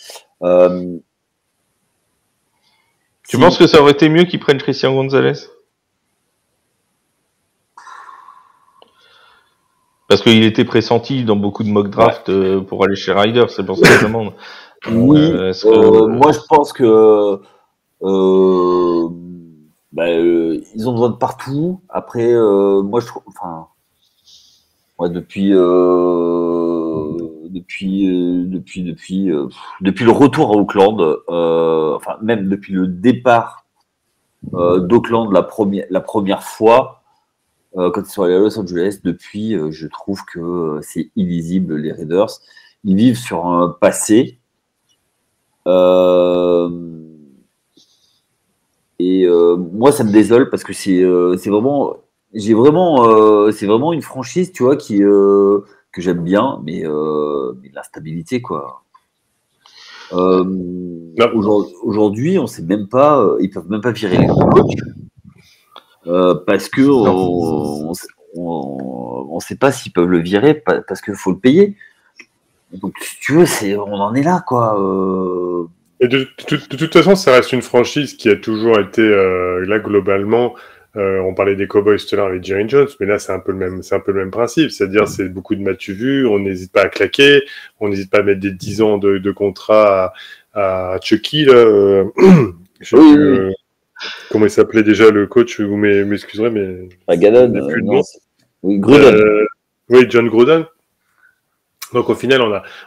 Tu penses que ça aurait été mieux qu'ils prennent Christian Gonzalez? Parce qu'il était pressenti dans beaucoup de mock draft pour aller chez Riders, c'est pour ça que je demande. Oui, moi je pense que ils ont besoin de partout. Après, moi je trouve, enfin, ouais, depuis le retour à Auckland, enfin même depuis le départ d'Auckland la première fois. Quand ils sont allés à Los Angeles, depuis, je trouve que c'est illisible, les Raiders. Ils vivent sur un passé. Moi, ça me désole parce que c'est vraiment, c'est vraiment une franchise, tu vois, que j'aime bien, mais l'instabilité, quoi. Aujourd'hui, on sait même pas, ils peuvent même pas virer les coachs. Parce que on sait pas s'ils peuvent le virer parce qu'il faut le payer. Donc, si tu veux, on en est là, quoi. Et de toute façon, ça reste une franchise qui a toujours été là globalement. On parlait des Cowboys tout à l'heure avec Jerry Jones, mais là c'est un peu le même principe. C'est-à-dire c'est beaucoup de matchs vus, on n'hésite pas à claquer, on n'hésite pas à mettre des 10 ans de contrat à Chucky là. Je sais plus, comment il s'appelait déjà le coach? Vous m'excuserez, mais Gannon, oui, Gruden. Oui, John Gruden. Donc au final,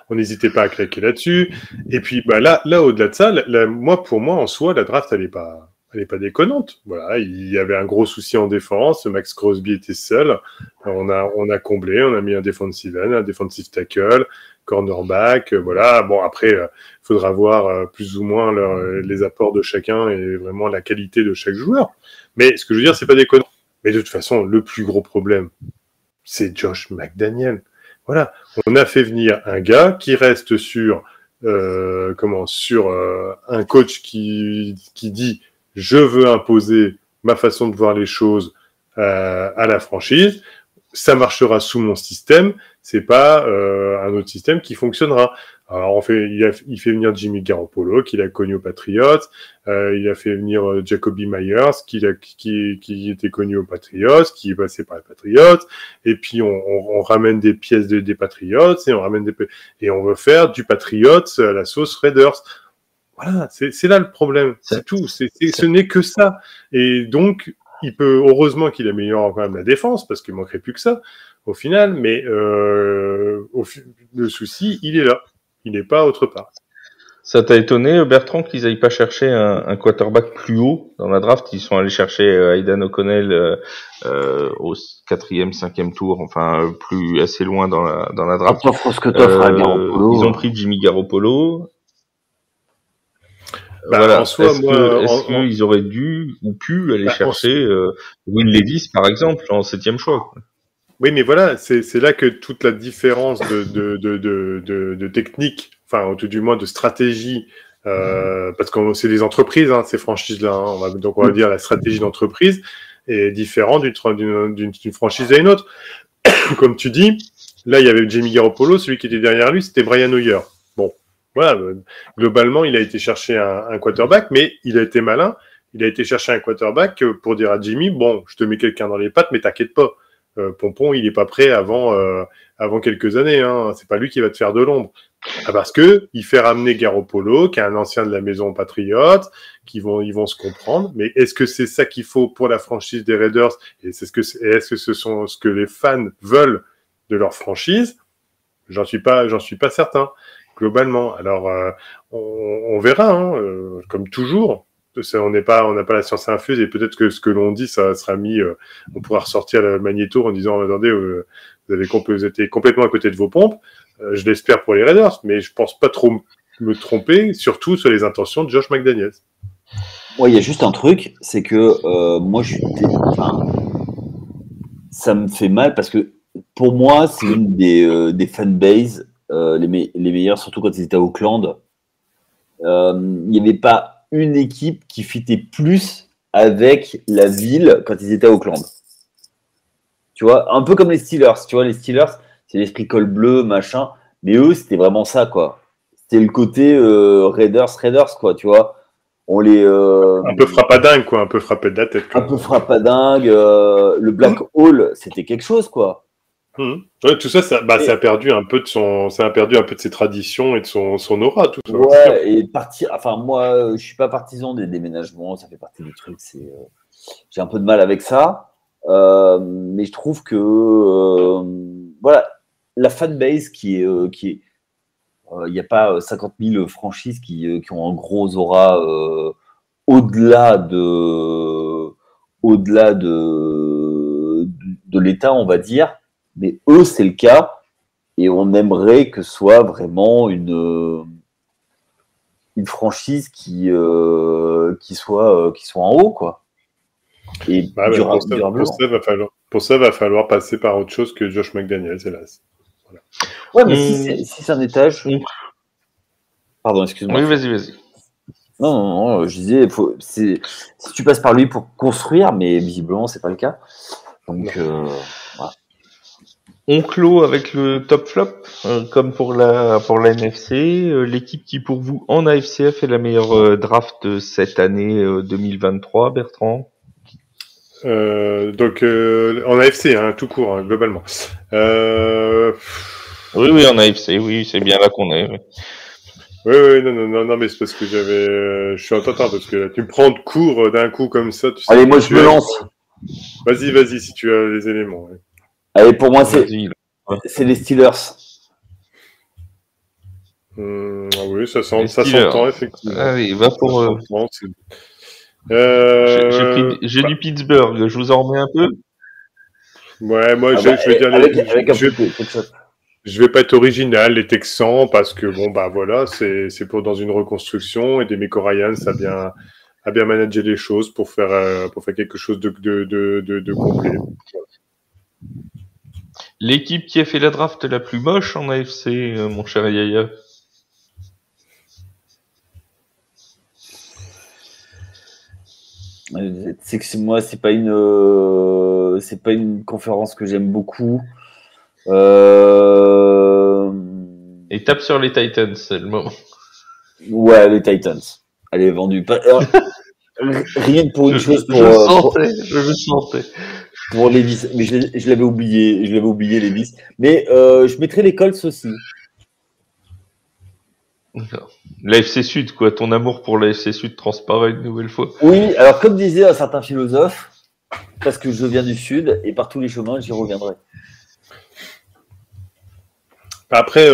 on n'hésitait pas à claquer là-dessus. Et puis bah là au-delà de ça, pour moi en soi, la draft elle est pas déconnante. Voilà, il y avait un gros souci en défense. Max Crosby était seul. On a comblé, on a mis un defensive end, un defensive tackle, cornerback. Voilà. Bon après, faudra voir plus ou moins les apports de chacun et vraiment la qualité de chaque joueur. Mais ce que je veux dire, c'est pas déconnant. Mais de toute façon, le plus gros problème, c'est Josh McDaniel. Voilà, on a fait venir un gars qui reste sur un coach qui dit je veux imposer ma façon de voir les choses à la franchise. Ça marchera sous mon système, c'est pas un autre système qui fonctionnera. Alors il fait venir Jimmy Garoppolo, qu'il a connu aux Patriots. Il a fait venir Jacoby Myers, qui était connu aux Patriots, qui est passé par les Patriots. Et puis on ramène des pièces des Patriots et on veut faire du Patriots à la sauce Raiders. Voilà, c'est là le problème. C'est tout. Ce n'est que ça. Et donc heureusement qu'il améliore quand même la défense parce qu'il manquerait plus que ça au final. Mais le souci, il est là. Il n'est pas autre part. Ça t'a étonné, Bertrand, qu'ils aillent pas chercher un quarterback plus haut dans la draft? Ils sont allés chercher Aidan O'Connell au 4e, 5e tour, enfin plus assez loin dans la draft. Ils ont pris Jimmy Garoppolo. Voilà. Est-ce qu'ils auraient dû ou pu aller chercher Will Levis, par exemple, en 7e choix? Oui, mais voilà, c'est là que toute la différence de technique, enfin, tout du moins de stratégie, parce que c'est des entreprises, hein, ces franchises-là, hein, on va dire la stratégie d'entreprise est différente d'une franchise à une autre. Comme tu dis, là, il y avait Jimmy Garoppolo, celui qui était derrière lui, c'était Brian Hoyer. Bon, voilà, globalement, il a été chercher un quarterback, mais il a été malin. Il a été chercher un quarterback pour dire à Jimmy, bon, je te mets quelqu'un dans les pattes, mais t'inquiète pas. Pompon, il est pas prêt avant quelques années. Hein. C'est pas lui qui va te faire de l'ombre. Parce que il fait ramener Garoppolo, qui est un ancien de la maison Patriote, ils vont se comprendre. Mais est-ce que c'est ça qu'il faut pour la franchise des Raiders? Et est-ce que ce sont ce que les fans veulent de leur franchise? J'en suis pas certain globalement. Alors on verra, hein, comme toujours. on n'a pas la science infuse, et peut-être que ce que l'on dit, ça sera mis, on pourra ressortir le magnéto en disant, attendez, vous étiez complètement à côté de vos pompes. Je l'espère pour les Raiders, mais je pense pas trop me tromper, surtout sur les intentions de Josh McDaniels. Ouais, il y a juste un truc, c'est que moi, ça me fait mal parce que pour moi, c'est une des fanbases les meilleurs, surtout quand ils étaient à Auckland. Il n'y avait pas une équipe qui fitait plus avec la ville quand ils étaient à Auckland. Tu vois, un peu comme les Steelers. Tu vois, les Steelers, c'est l'esprit col bleu, machin. Mais eux, c'était vraiment ça, quoi. C'était le côté Raiders, quoi, tu vois. On les un peu frappadingue, quoi, un peu frappé de la tête. Un peu frappadingue. Le Black Hole, c'était quelque chose, quoi. Ouais, tout ça, ça a perdu un peu de ses traditions et de son aura, tout ça. Ouais, et partir. Enfin, moi, je suis pas partisan des déménagements. Ça fait partie du truc. J'ai un peu de mal avec ça. Mais je trouve que voilà, la fanbase qui est il n'y a pas 50 000 franchises qui ont un gros aura au-delà de l'État, on va dire. Mais eux, c'est le cas. Et on aimerait que ce soit vraiment une franchise qui soit en haut, quoi. Et pour ça, va falloir passer par autre chose que Josh McDaniels, hélas. Voilà. Ouais, mais si c'est un étage. Pardon, excuse-moi. Oui, vas-y. Non, je disais, si tu passes par lui pour construire, mais visiblement, c'est pas le cas. Donc, voilà. On clôt avec le top flop, comme pour la NFC. L'équipe qui, pour vous, en AFC, a fait la meilleure draft de cette année 2023, Bertrand? Donc en AFC, hein, tout court, hein, globalement. Oui, en AFC, oui, c'est bien là qu'on est. Oui, non, mais c'est parce que je suis en tentant, parce que tu me prends de court d'un coup comme ça. Tu sais. Allez, moi je me lance. Vas-y, si tu as les éléments. Ouais. Allez, pour moi, c'est les Steelers. Oui, ça s'entend, effectivement. Allez, va pour... J'ai du Pittsburgh, je vous en remets un peu. Ouais, moi, je vais dire je vais pas être original, les Texans, parce que bon, bah voilà, c'est dans une reconstruction, et Demeco Ryans a bien managé les choses pour faire quelque chose de complet. L'équipe qui a fait la draft la plus moche en AFC, mon cher Yaya. C'est que moi, c'est pas une conférence que j'aime beaucoup. Et tape sur les Titans, c'est le moment. Ouais, les Titans. Elle est vendue. Rien que pour une chose. Je le sentais. Pour Levis, mais je l'avais oublié. Je l'avais oublié, Levis. Mais je mettrais les Colts aussi. L'AFC Sud, quoi. Ton amour pour l'AFC Sud transparaît une nouvelle fois. Oui, alors comme disait un certain philosophe, parce que je viens du Sud et par tous les chemins, j'y reviendrai. Après,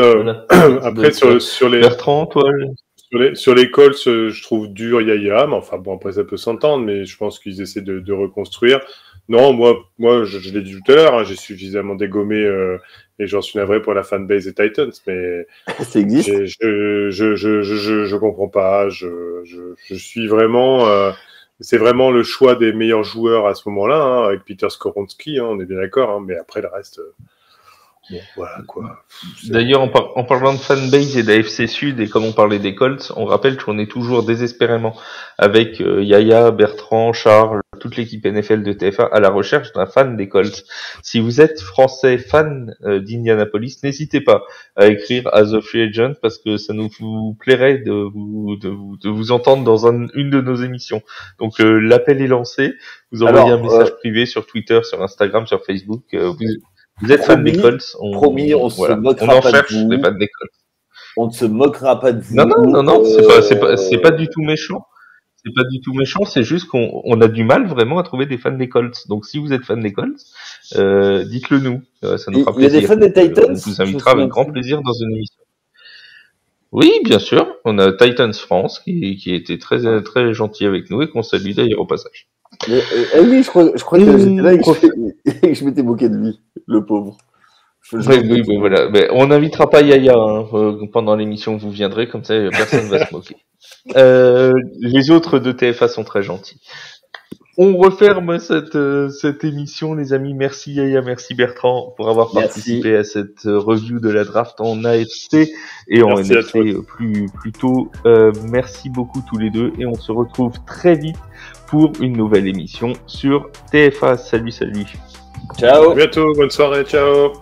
sur les Bertrand, toi. Sur les Colts, je trouve dur Yaya, mais enfin bon, après ça peut s'entendre, mais je pense qu'ils essaient de reconstruire. Non, moi, je l'ai dit tout à l'heure, hein, j'ai suffisamment dégommé et j'en suis navré pour la fanbase des Titans, mais ça existe. Je comprends pas. Je suis vraiment, c'est vraiment le choix des meilleurs joueurs à ce moment-là, hein, avec Peter Skoronski, hein, on est bien d'accord, hein, mais après le reste. Bon, voilà quoi. D'ailleurs, en parlant de fanbase et d'AFC Sud, et comme on parlait des Colts, on rappelle qu'on est toujours désespérément avec Yaya, Bertrand, Charles, toute l'équipe NFL de TF1 à la recherche d'un fan des Colts. Si vous êtes français fan d'Indianapolis, n'hésitez pas à écrire as a free agent parce que ça nous plairait de vous entendre dans une de nos émissions. Donc l'appel est lancé. Vous envoyez un message privé sur Twitter, sur Instagram, sur Facebook. Vous êtes fan des Colts, on se moquera pas de vous. Des fans des Colts. On ne se moquera pas de vous. Non, c'est pas du tout méchant. C'est pas du tout méchant, c'est juste qu'on a du mal vraiment à trouver des fans des Colts. Donc si vous êtes fan des Colts, dites-le nous. Ça nous fera plaisir. Il y a des fans des Titans. On vous invitera avec grand plaisir dans une émission. Oui, bien sûr. On a Titans France qui était très gentil avec nous et qu'on salue d'ailleurs au passage. Mais, oui, je crois que j'étais là et que je m'étais moqué de lui, le pauvre. Oui, voilà. Mais on n'invitera pas Yaya pendant l'émission. Vous viendrez, comme ça personne va se moquer. Les autres de TFA sont très gentils. On referme cette émission, les amis. Merci Yaya, merci Bertrand pour avoir participé à cette review de la draft en AFC et en NFC plus tôt. Merci beaucoup tous les deux et on se retrouve très vite pour une nouvelle émission sur TFA. Salut. Ciao. À bientôt, bonne soirée, ciao.